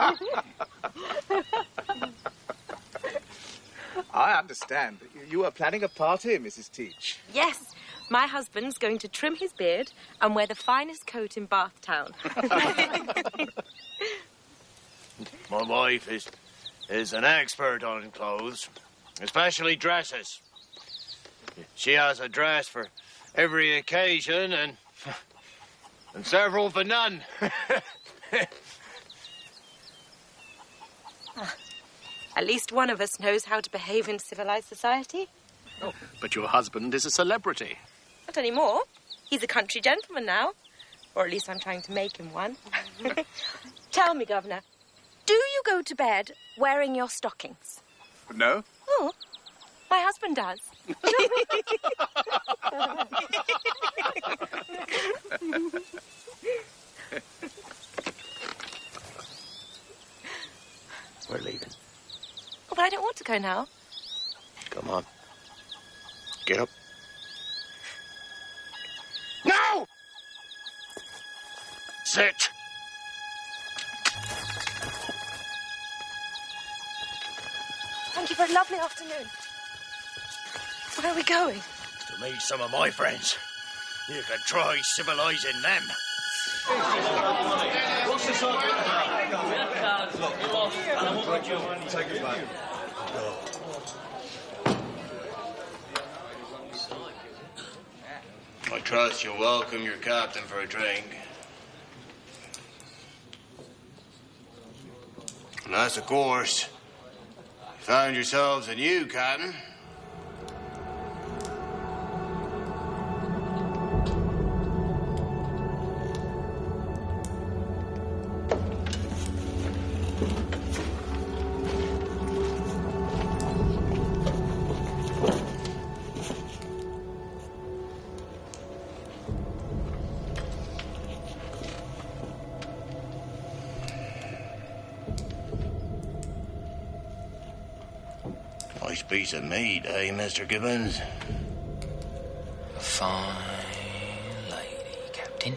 I understand. You are planning a party, Mrs. Teach. Yes, my husband's going to trim his beard and wear the finest coat in Bath Town. My wife is an expert on clothes, especially dresses. She has a dress for every occasion and several for none. At least one of us knows how to behave in civilized society. Oh, but your husband is a celebrity. Not anymore. He's a country gentleman now. Or at least I'm trying to make him one. Tell me, Governor, do you go to bed wearing your stockings? No? Oh, my husband does. We're leaving. Oh, but I don't want to go now. Come on. Get up. No! Sit. Thank you for a lovely afternoon. Where are we going? To meet some of my friends. You can try civilizing them. What's this all about? Take it back. I trust you'll welcome your captain for a drink. Unless, of course, you found yourselves a new captain. Nice piece of meat, eh, Mr. Gibbons? Fine lady, Captain.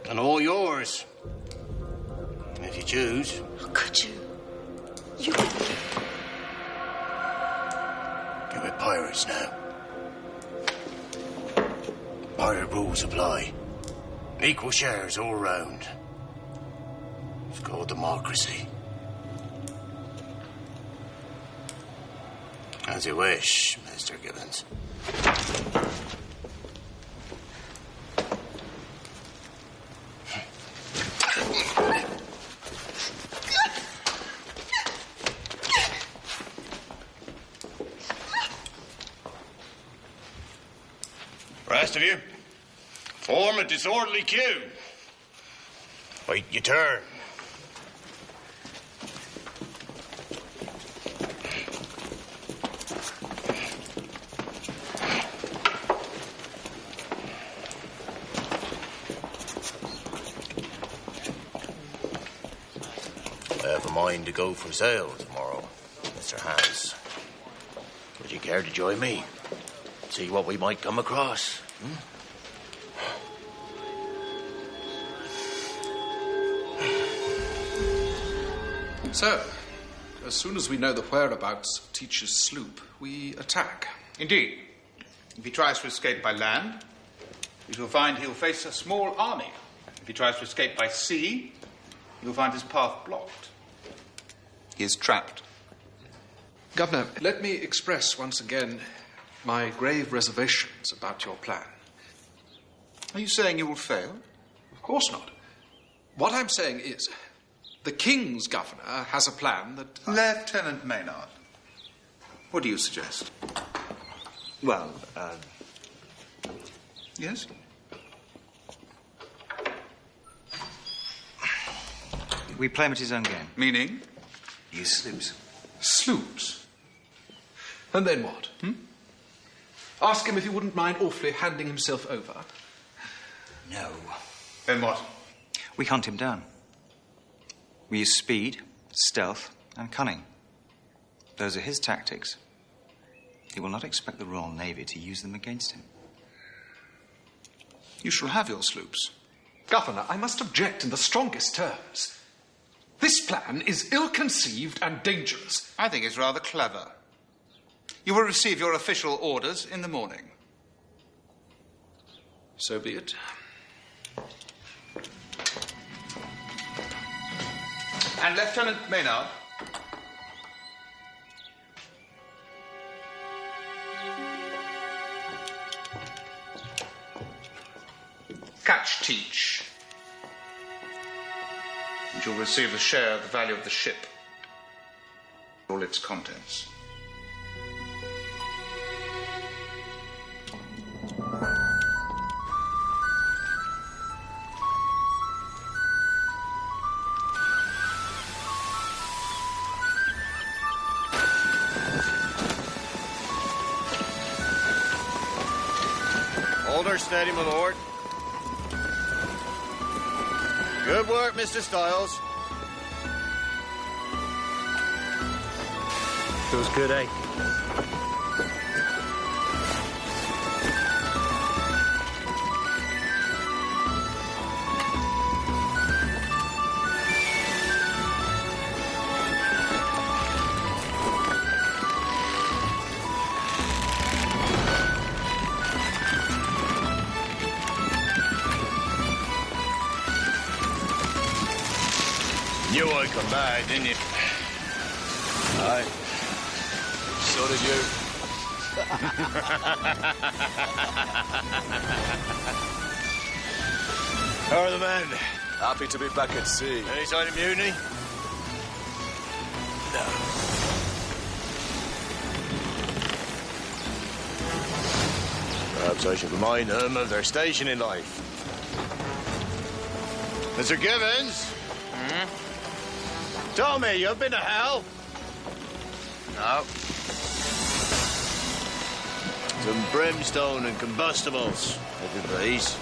And all yours. If you choose. Could you? You... You're with pirates now. Pirate rules apply. Equal shares all round. It's called democracy. As you wish, Mr. Gibbons. Rest of you, form a disorderly queue. Wait your turn. I have a mind to go for sail tomorrow, Mr. Hans. Would you care to join me? See what we might come across? So, as soon as we know the whereabouts of Teach's sloop, we attack. Indeed. If he tries to escape by land, we shall find he'll face a small army. If he tries to escape by sea, you'll find his path blocked. He is trapped. Governor, let me express once again my grave reservations about your plan. Are you saying you will fail? Of course not. What I'm saying is, the King's governor has a plan that... Lieutenant Maynard, what do you suggest? Well, Yes? we play him at his own game. Meaning? Use sloops. Sloops? And then what? Ask him if he wouldn't mind awfully handing himself over. No. Then what? We hunt him down. We use speed, stealth, and cunning. Those are his tactics. He will not expect the Royal Navy to use them against him. You shall have your sloops. Governor, I must object in the strongest terms. This plan is ill-conceived and dangerous. I think it's rather clever. You will receive your official orders in the morning. So be it. And Lieutenant Maynard. Catch Teach. And you'll receive a share of the value of the ship. All its contents. Hold her steady, my lord. Good work, Mr. Stiles. Feels good, eh? Knew I'd come back, didn't you? Aye. So did you. How are the men? Happy to be back at sea. Any sign of mutiny? No. Perhaps I should remind them of their station in life. Mr. Gibbons? Tell me, you've been to hell? No. Some brimstone and combustibles, if you please.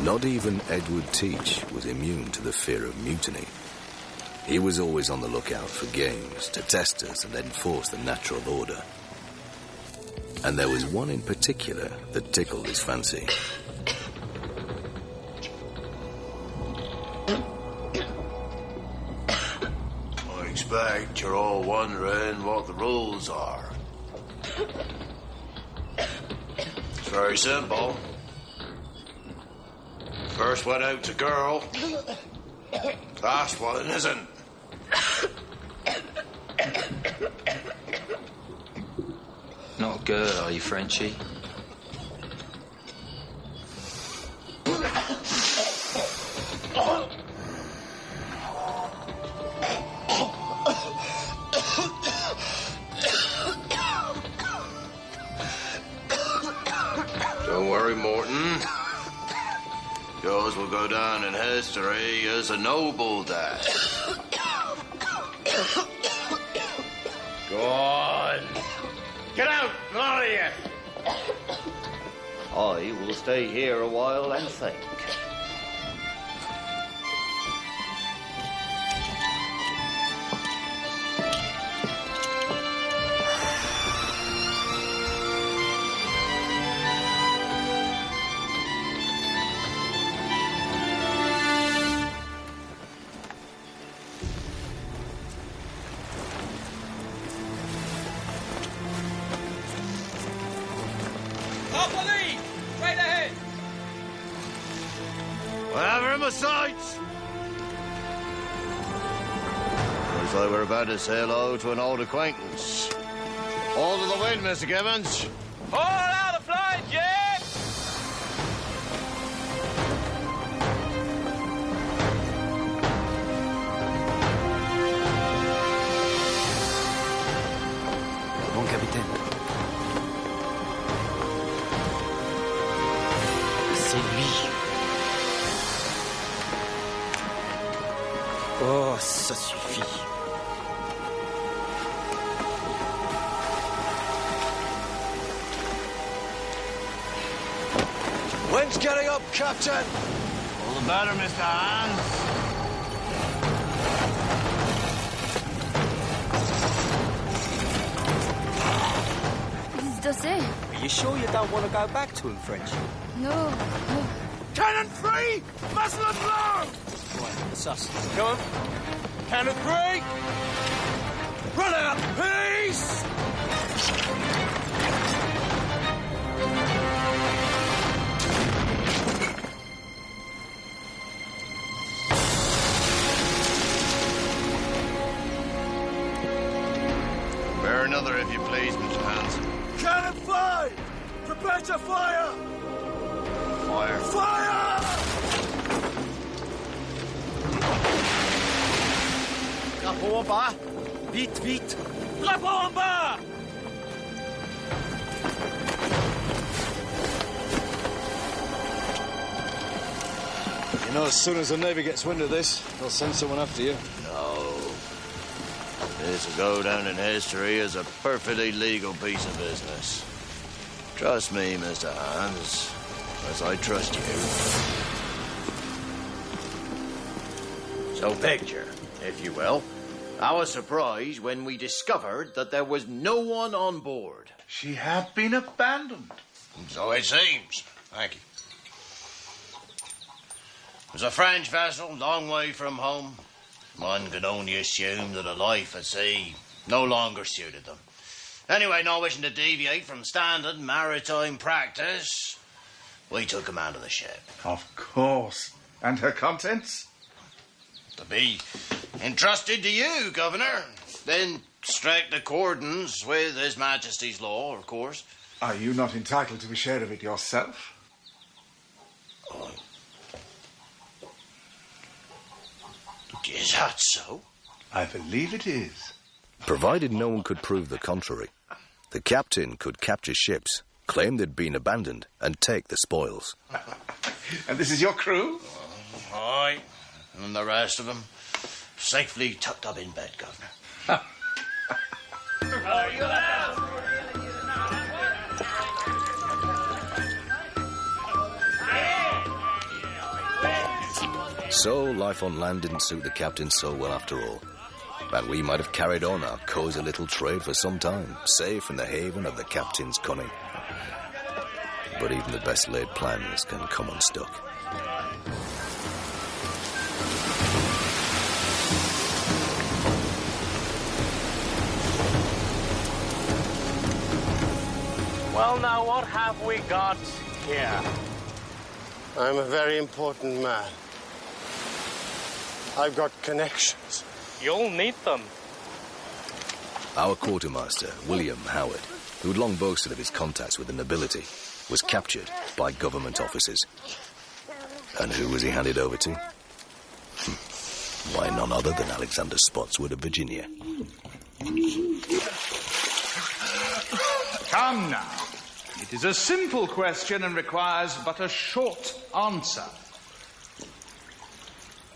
Not even Edward Teach was immune to the fear of mutiny. He was always on the lookout for games to test us and enforce the natural order. And there was one in particular that tickled his fancy. I expect you're all wondering what the rules are. It's very simple. First one out's a girl. Last one isn't. Not a girl, are you, Frenchie? Don't worry, Morton. Yours will go down in history as a noble death. Go on. Get out, all of you. I will stay here a while and think. Straight ahead! Whatever in my sights! Looks like we're about to say hello to an old acquaintance. All to the wind, Mr. Gibbons. All out of flight! C'est lui. Oh, ça suffit. Wind's getting up, Captain. All the better, Mr. Hans. Does it? Are you sure you don't want to go back to him, French? No. Cannon free! Muzzle and blow! Right, it's us. Come on. Cannon free! Run out! Peace! Bear another, if you please, Mr. Hans. Cannon fly! Prepare to fire! Fire. Fire! Drapeau en bas. Vite, vite. Drapeau en bas! You know, as soon as the Navy gets wind of this, they'll send someone after you. No. This will go down in history as a perfectly legal piece of business. Trust me, Mr. Hans, as I trust you. So picture, if you will, our surprise when we discovered that there was no one on board. She had been abandoned. So it seems. Thank you. It was a French vessel, long way from home. One could only assume that a life at sea no longer suited them. Anyway, not wishing to deviate from standard maritime practice, we took command of the ship. Of course. And her contents? To be entrusted to you, Governor. Then strict accordance with His Majesty's law, of course. Are you not entitled to a share of it yourself? Oh. Is that so? I believe it is. Provided no one could prove the contrary, the captain could capture ships, claim they'd been abandoned, and take the spoils. And this is your crew? Aye. And the rest of them safely tucked up in bed, Governor. So life on land didn't suit the captain so well after all. And we might have carried on our cosy little trade for some time, safe in the haven of the captain's cunning. But even the best laid plans can come unstuck. Well, now, what have we got here? I'm a very important man. I've got connections. You'll need them. Our quartermaster, William Howard, who'd long boasted of his contacts with the nobility, was captured by government officers. And who was he handed over to? Why, none other than Alexander Spotswood of Virginia. Come now. It is a simple question and requires but a short answer.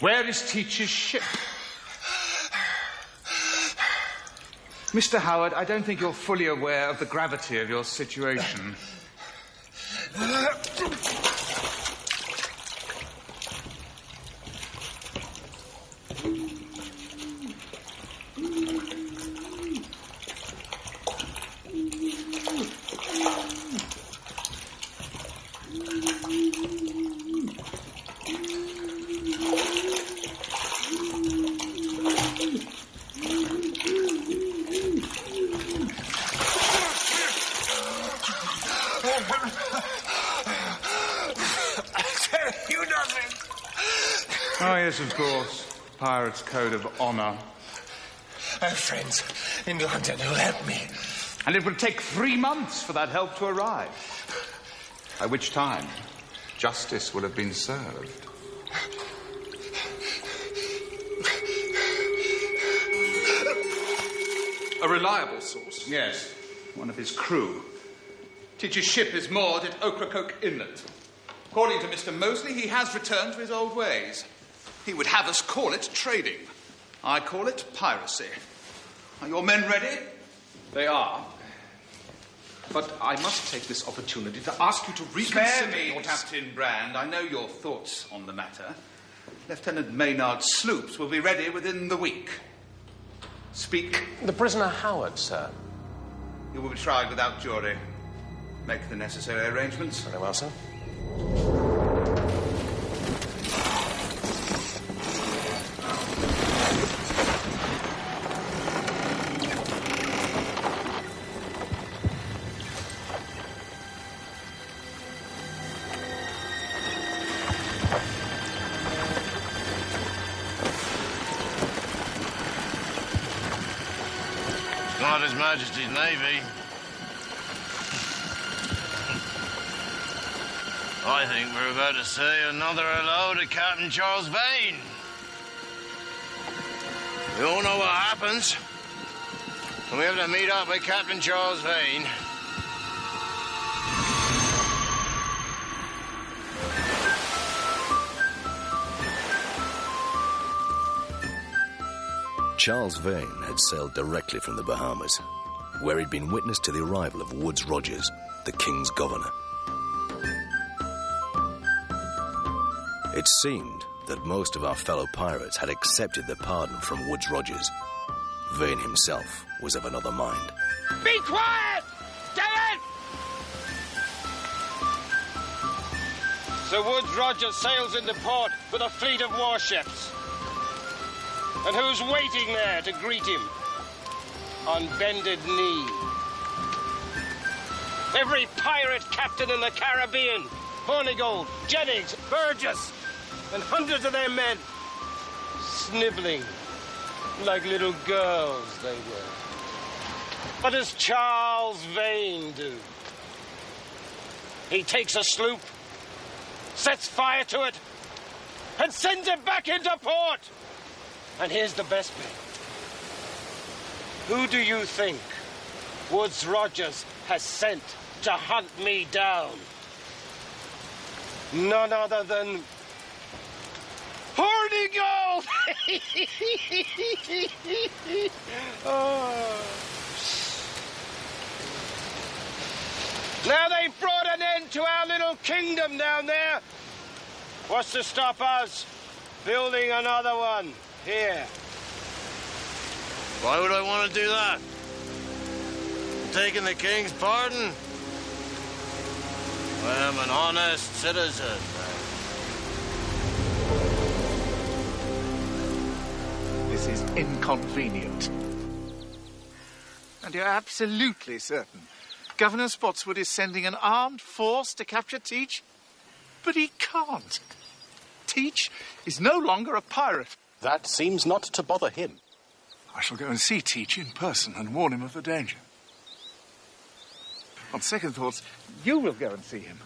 Where is Teach's ship? Mr. Howard, I don't think you're fully aware of the gravity of your situation. Oh, yes, of course. Pirate's Code of Honour. I have friends in London who'll help me. And it will take 3 months for that help to arrive. By which time, justice will have been served. A reliable source? Yes, one of his crew. Teach's ship is moored at Ocracoke Inlet. According to Mr. Mosley, he has returned to his old ways. He would have us call it trading. I call it piracy. Are your men ready? They are. But I must take this opportunity to ask you to reconsider Spare me, your... Captain Brand. I know your thoughts on the matter. Lieutenant Maynard's sloops will be ready within the week. Speak. The prisoner Howard, sir. You will be tried without jury. Make the necessary arrangements. Very well, sir. Not His Majesty's Navy. I think we're about to say another hello to Captain Charles Vane. We all know what happens when we have to meet up with Captain Charles Vane. Charles Vane had sailed directly from the Bahamas, where he'd been witness to the arrival of Woodes Rogers, the King's governor. It seemed that most of our fellow pirates had accepted the pardon from Woodes Rogers. Vane himself was of another mind. Be quiet! David! Sir Woodes Rogers sails into port with a fleet of warships. And who's waiting there to greet him? On bended knee. Every pirate captain in the Caribbean. Hornigold, Jennings, Burgess, and hundreds of their men. Sniveling like little girls they were. What does Charles Vane do? He takes a sloop, sets fire to it, and sends it back into port. And here's the best bit. Who do you think Woodes Rogers has sent to hunt me down? None other than Hornigold! Oh. Now they've brought an end to our little kingdom down there. What's to stop us building another one here? Why would I want to do that? Taking the King's pardon? I am an honest citizen. This is inconvenient. And you're absolutely certain Governor Spotswood is sending an armed force to capture Teach? But he can't. Teach is no longer a pirate. That seems not to bother him. I shall go and see Teach in person and warn him of the danger. On second thoughts, you will go and see him.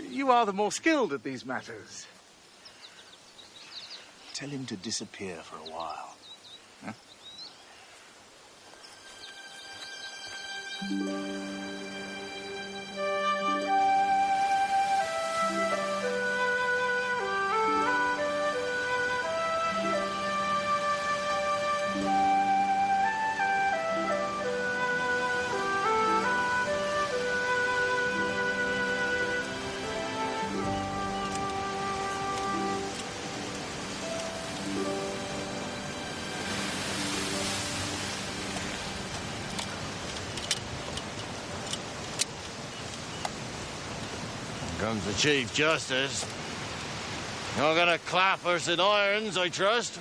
You are the more skilled at these matters. Tell him to disappear for a while. Huh? Comes the Chief Justice. You're gonna clap us in irons, I trust?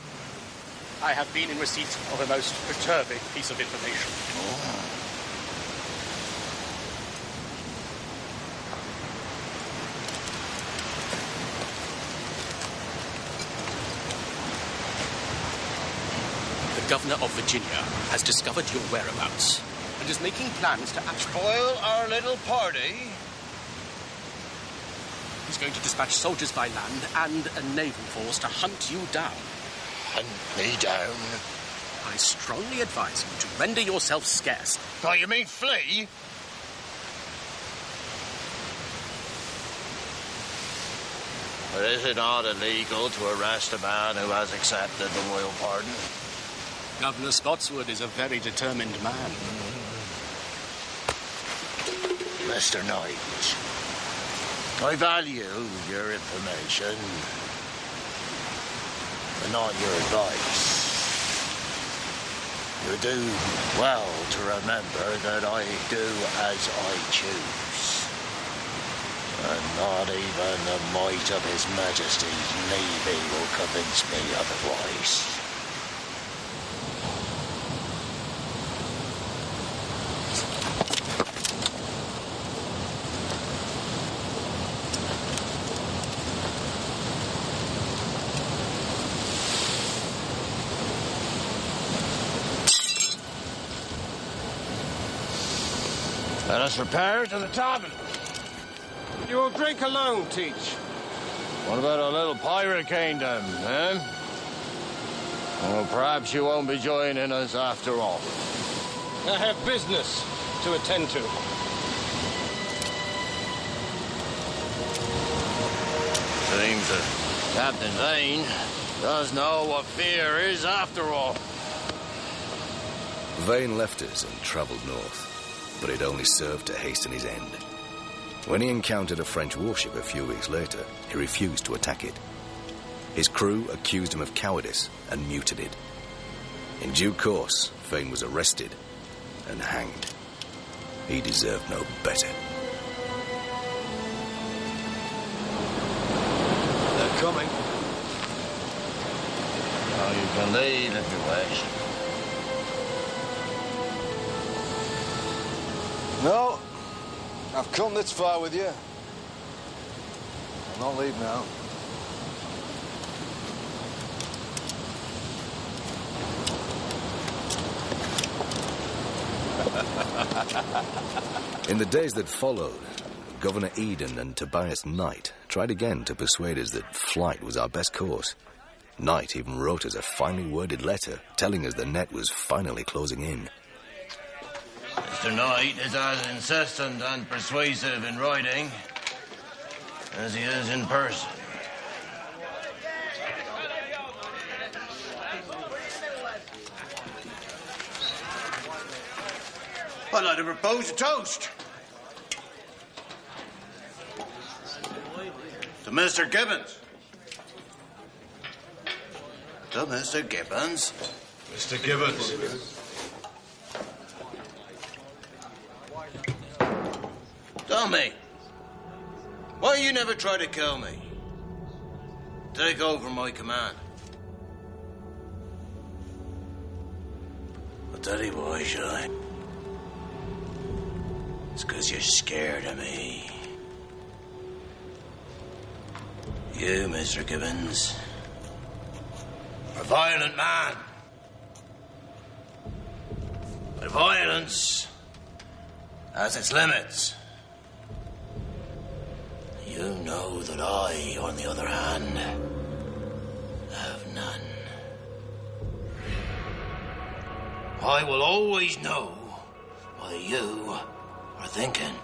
I have been in receipt of a most perturbing piece of information. The Governor of Virginia has discovered your whereabouts and is making plans to spoil our little party. He's going to dispatch soldiers by land and a naval force to hunt you down. Hunt me down? I strongly advise you to render yourself scarce. Oh, you mean flee? But is it not illegal to arrest a man who has accepted the royal pardon? Governor Spotswood is a very determined man. Mr. Knight, I value your information, but not your advice. You do well to remember that I do as I choose. And not even the might of His Majesty's Navy will convince me otherwise. Let us repair to the tavern. You will drink alone, Teach. What about a little pirate kingdom, eh? Well, perhaps you won't be joining us after all. I have business to attend to. Seems that Captain Vane does know what fear is after all. Vane left us and travelled north, but it only served to hasten his end. When he encountered a French warship a few weeks later, he refused to attack it. His crew accused him of cowardice and mutinied. In due course, Vane was arrested and hanged. He deserved no better. They're coming. Now you can leave if you wish. No, I've come this far with you. I'll not leave now. In the days that followed, Governor Eden and Tobias Knight tried again to persuade us that flight was our best course. Knight even wrote us a finely worded letter telling us the net was finally closing in. Mr. Knight is as insistent and persuasive in writing as he is in person. I'd like to propose a toast. To Mr. Gibbons. To Mr. Gibbons. Mr. Gibbons. Tell me, why you never try to kill me? Take over my command. I'll tell you why, shall I? It's 'cause you're scared of me. You, Mr. Gibbons, are a violent man. But violence has its limits. You know that I, on the other hand, have none. I will always know what you are thinking.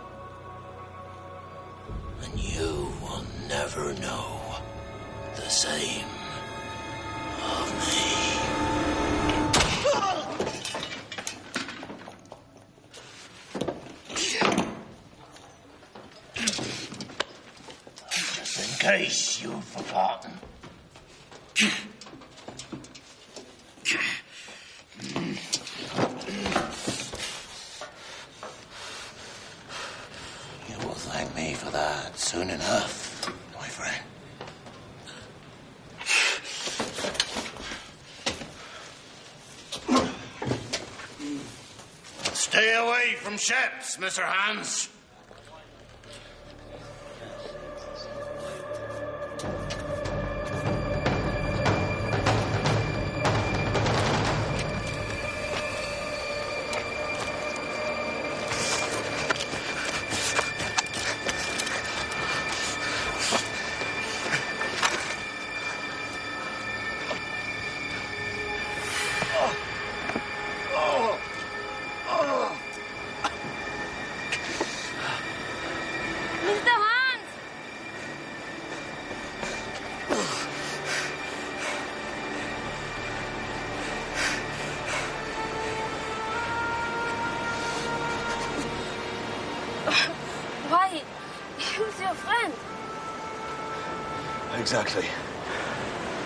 And you will never know the same of me. Just in case you've forgotten. You will thank me for that soon enough, my friend. Stay away from ships, Mr. Hans. Exactly.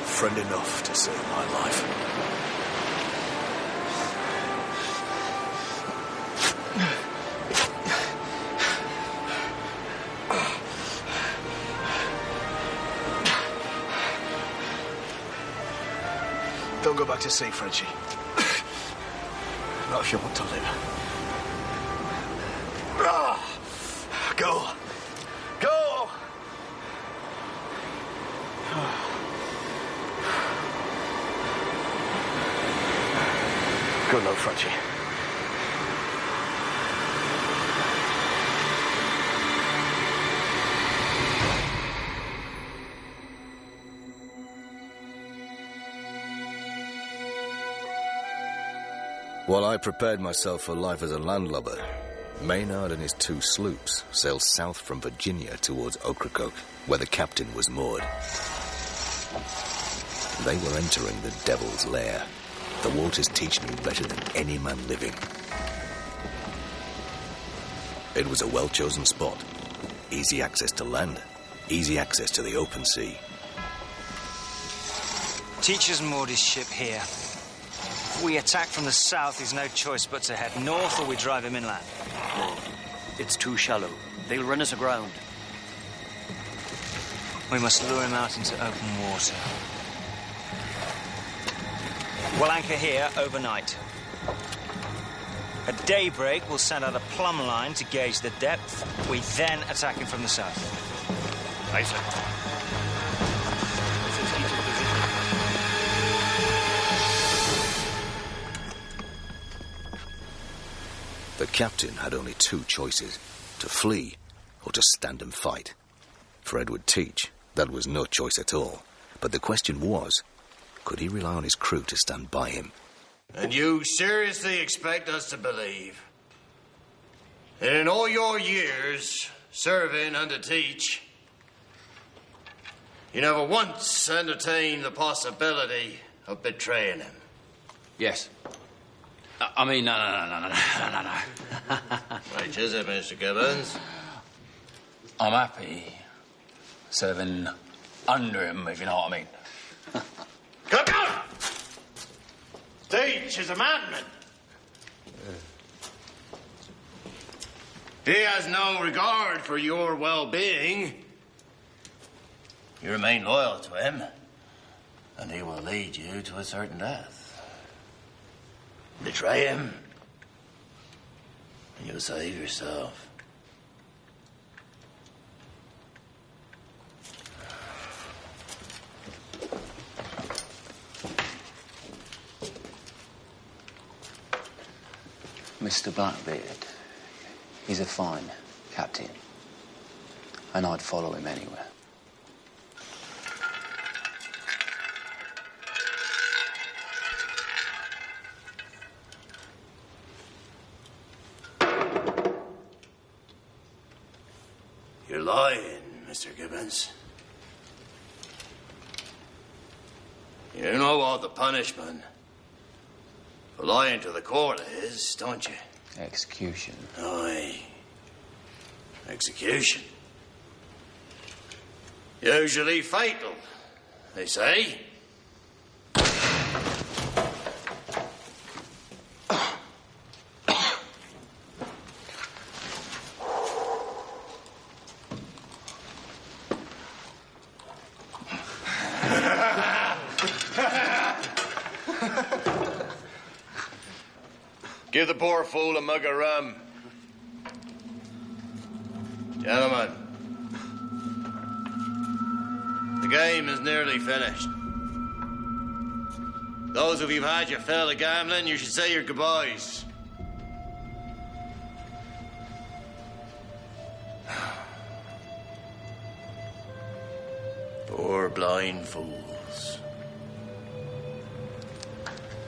Friend enough to save my life. Don't go back to sea, Frenchie. Not if you want to live. Go. Go! Good luck, Frenchie. While I prepared myself for life as a landlubber, Maynard and his 2 sloops sailed south from Virginia towards Ocracoke, where the captain was moored. They were entering the Devil's Lair. The waters teach me better than any man living. It was a well-chosen spot. Easy access to land, easy access to the open sea. Teacher's moored his ship here. If we attack from the south, he's no choice but to head north or we drive him inland. No, it's too shallow. They'll run us aground. We must lure him out into open water. We'll anchor here overnight. At daybreak, we'll send out a plumb line to gauge the depth. We then attack him from the south. Aye, sir. The captain had only 2 choices, to flee or to stand and fight. For Edward Teach, that was no choice at all. But the question was, could he rely on his crew to stand by him? And you seriously expect us to believe that in all your years serving under Teach, you never once entertained the possibility of betraying him? Yes. I mean, no. Right, is it, Mr. Gibbons? I'm happy serving under him, if you know what I mean. Come down! Teach is a madman. He has no regard for your well-being. You remain loyal to him, and he will lead you to a certain death. Betray him, and you'll save yourself. Mr. Blackbeard, he's a fine captain, and I'd follow him anywhere. You're lying, Mr. Gibbons. You know what the punishment for lying to the court is, don't you? Execution. Aye. Execution. Usually fatal, they say. Give the poor fool a mug of rum. Gentlemen, the game is nearly finished. Those of you who've had your fill of gambling, you should say your goodbyes. Poor blind fools.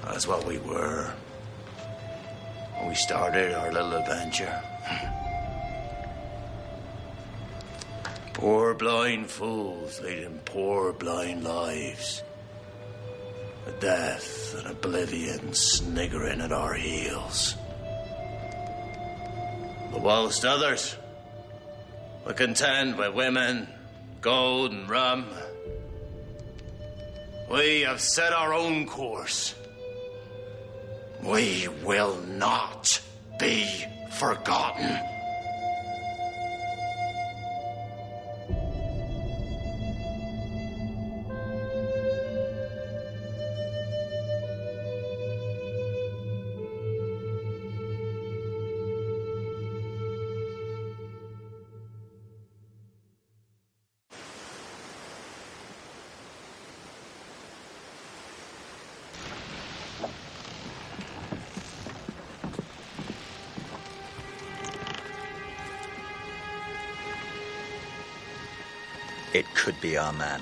That's what we were when we started our little adventure. Poor blind fools leading poor blind lives. With death and oblivion sniggering at our heels. But whilst others were content with women, gold and rum, We have set our own course. We will not be forgotten. It could be our man.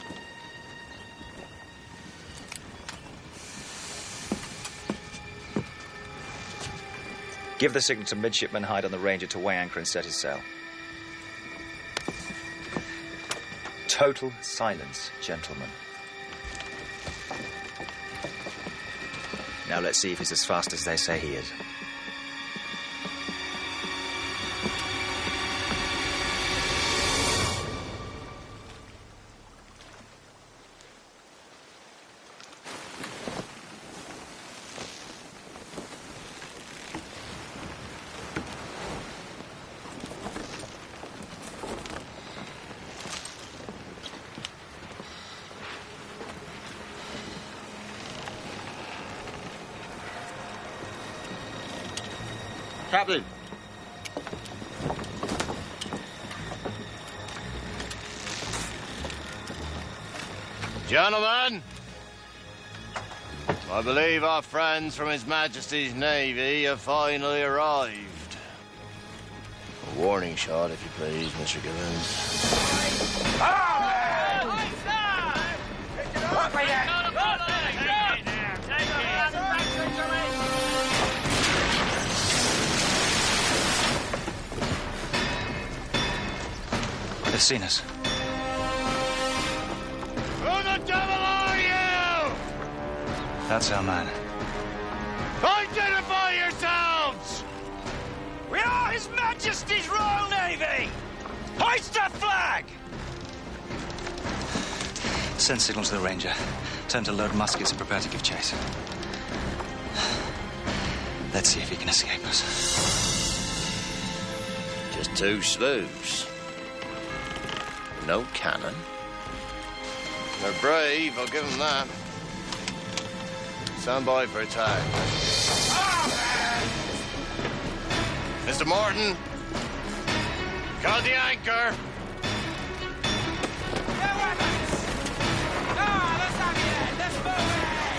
Give the signal to Midshipman Hyde on the Ranger to weigh anchor and set his sail. Total silence, gentlemen. Now let's see if he's as fast as they say he is. Captain. Gentlemen, I believe our friends from His Majesty's Navy have finally arrived. A warning shot, if you please, Mr. Gibbons. They've seen us. Who the devil are you? That's our man. Identify yourselves! We are His Majesty's Royal Navy! Hoist a flag! Send signal to the Ranger. Turn to load muskets and prepare to give chase. Let's see if he can escape us. Just two sloughs. No cannon. They're brave, I'll give them that. Stand by for attack. Mr. Morton, call the anchor.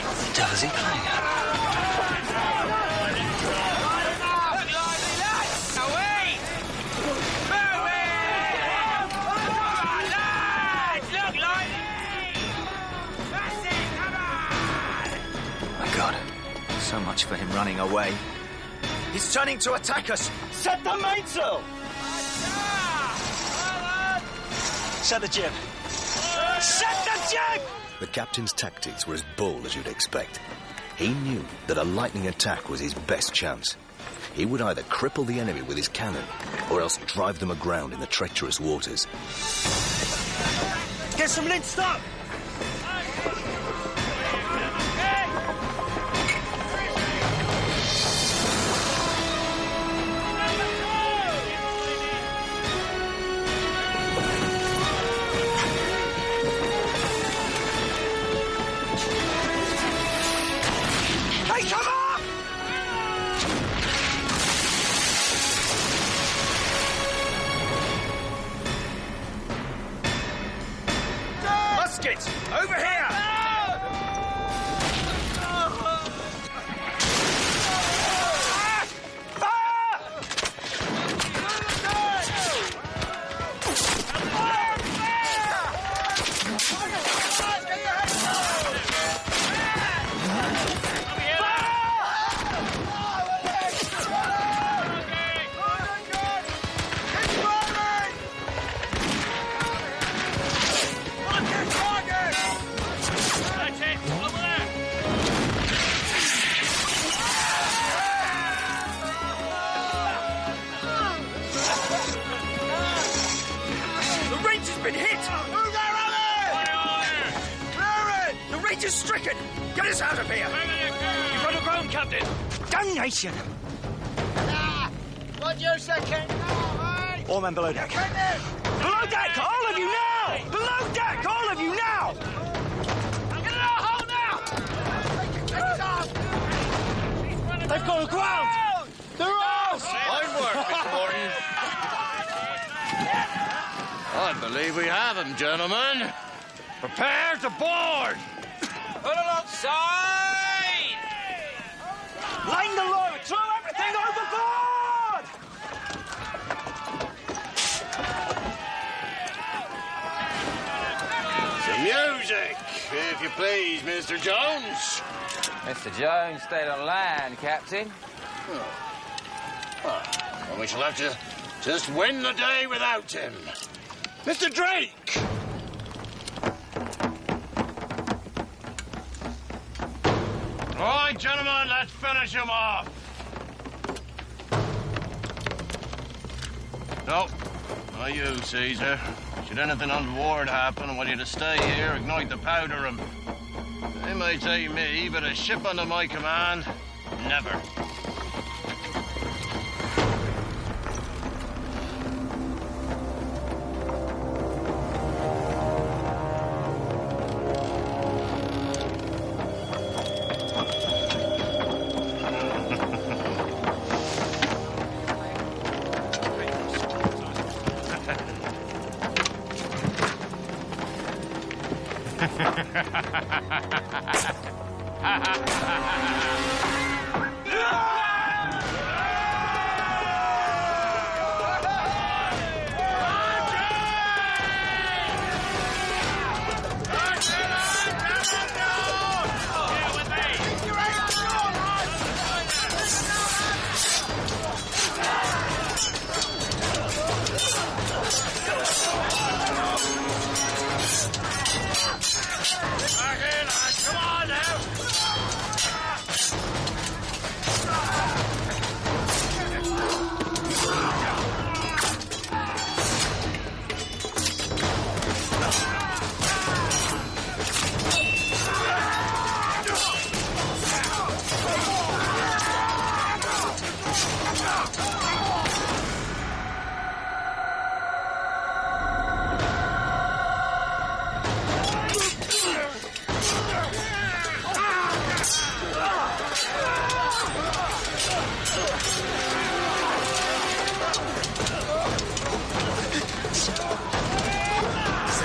What the devil is he playing at? So much for him running away. He's turning to attack us. Set the mainsail! Set the jib. Set the jib! The captain's tactics were as bold as you'd expect. He knew that a lightning attack was his best chance. He would either cripple the enemy with his cannon or else drive them aground in the treacherous waters. Get some lint, stop! Over here! siege is stricken! Get us out of here! You've got a ground, Captain! Damnation! What do you say, Ken? All men below deck. Below deck, all of you now! Below deck, all of you now! Get in our hole now! They've gone aground! They're off! Fine work, Mr. Morton. I believe we have him, gentlemen. Prepare to board! Put alongside! Line the load! Throw everything overboard! Some music, if you please, Mr. Jones. Mr. Jones stayed on land, Captain. Well, we shall have to just win the day without him. Mr. Drake! All right, gentlemen, let's finish him off. No, not you, Caesar. Should anything untoward happen, I want you to stay here, ignite the powder, and they may take me, but a ship under my command, never.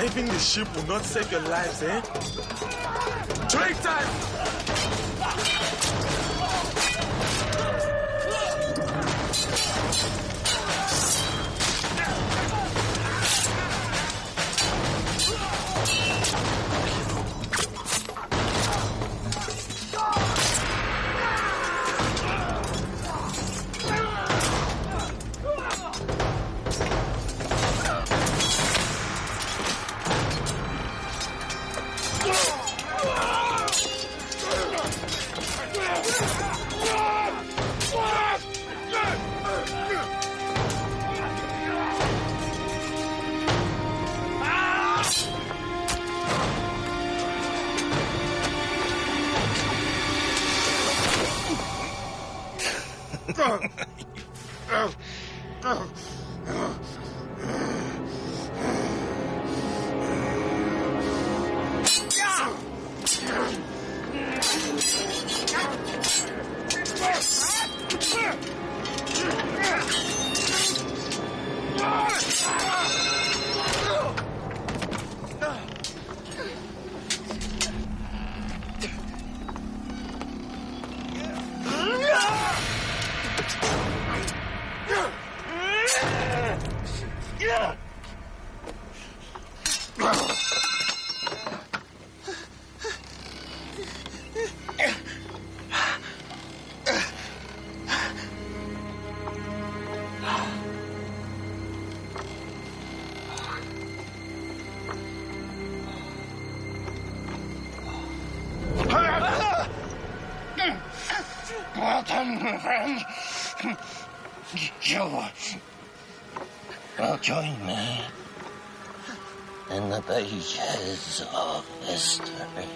Saving the ship will not save your lives, eh? Traitor! Well done, my friend. You will join me in the pages of history.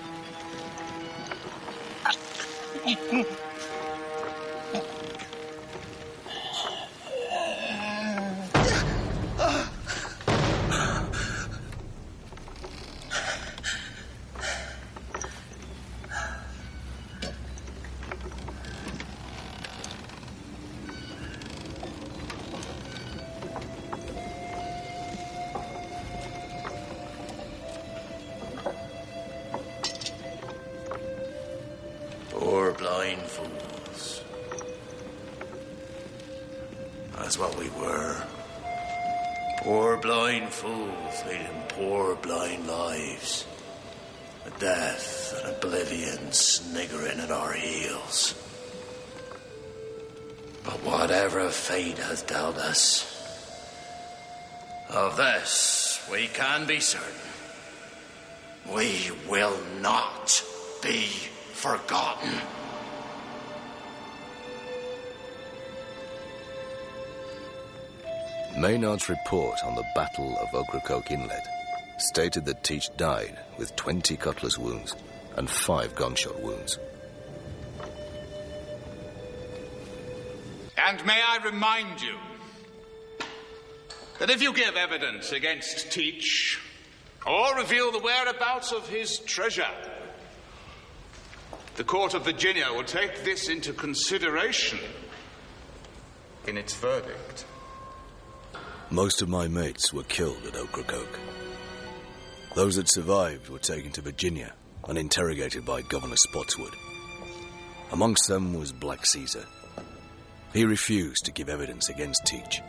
Poor blind fools. That's what we were. Poor blind fools leading poor blind lives. With death and oblivion sniggering at our heels. But whatever fate has dealt us, of this we can be certain. We will not be forgotten. Maynard's report on the Battle of Ocracoke Inlet stated that Teach died with 20 cutlass wounds and 5 gunshot wounds. And may I remind you that if you give evidence against Teach or reveal the whereabouts of his treasure, the court of Virginia will take this into consideration in its verdict. Most of my mates were killed at Ocracoke. Those that survived were taken to Virginia and interrogated by Governor Spotswood. Amongst them was Black Caesar. He refused to give evidence against Teach.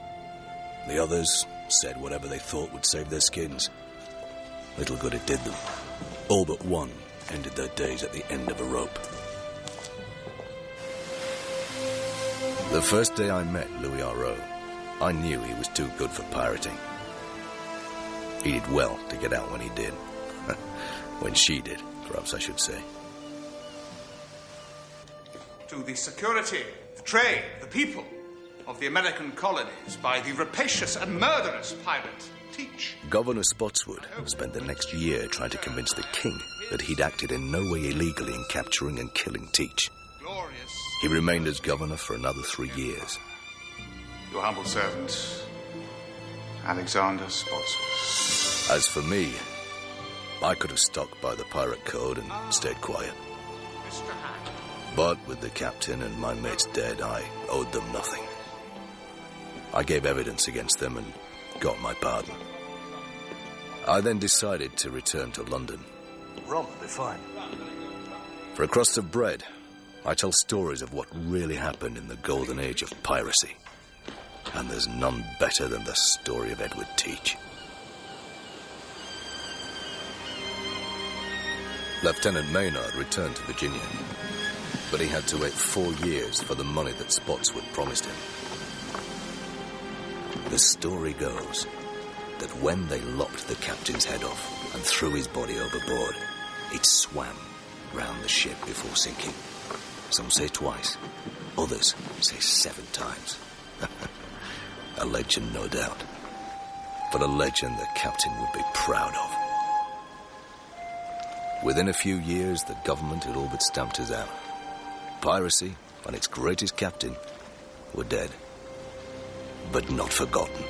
The others said whatever they thought would save their skins. Little good it did them. All but one ended their days at the end of a rope. The first day I met Louis R.O., I knew he was too good for pirating. He did well to get out when he did. When she did, perhaps I should say. To the security, the trade, the people of the American colonies by the rapacious and murderous pirate Teach. Governor Spotswood spent the next year trying to convince the king that he'd acted in no way illegally in capturing and killing Teach. He remained as governor for another 3 years. Your humble servant, Alexander Spotswood. As for me, I could have stuck by the pirate code and stayed quiet. But with the captain and my mates dead, I owed them nothing. I gave evidence against them and got my pardon. I then decided to return to London. Rum will be fine. For a crust of bread, I tell stories of what really happened in the golden age of piracy. And there's none better than the story of Edward Teach. Lieutenant Maynard returned to Virginia, but he had to wait 4 years for the money that Spotswood promised him. The story goes that when they lopped the captain's head off and threw his body overboard, it swam round the ship before sinking. Some say twice, others say 7 times. A legend, no doubt, but a legend the captain would be proud of. Within a few years, the government had all but stamped us out. Piracy and its greatest captain were dead, but not forgotten.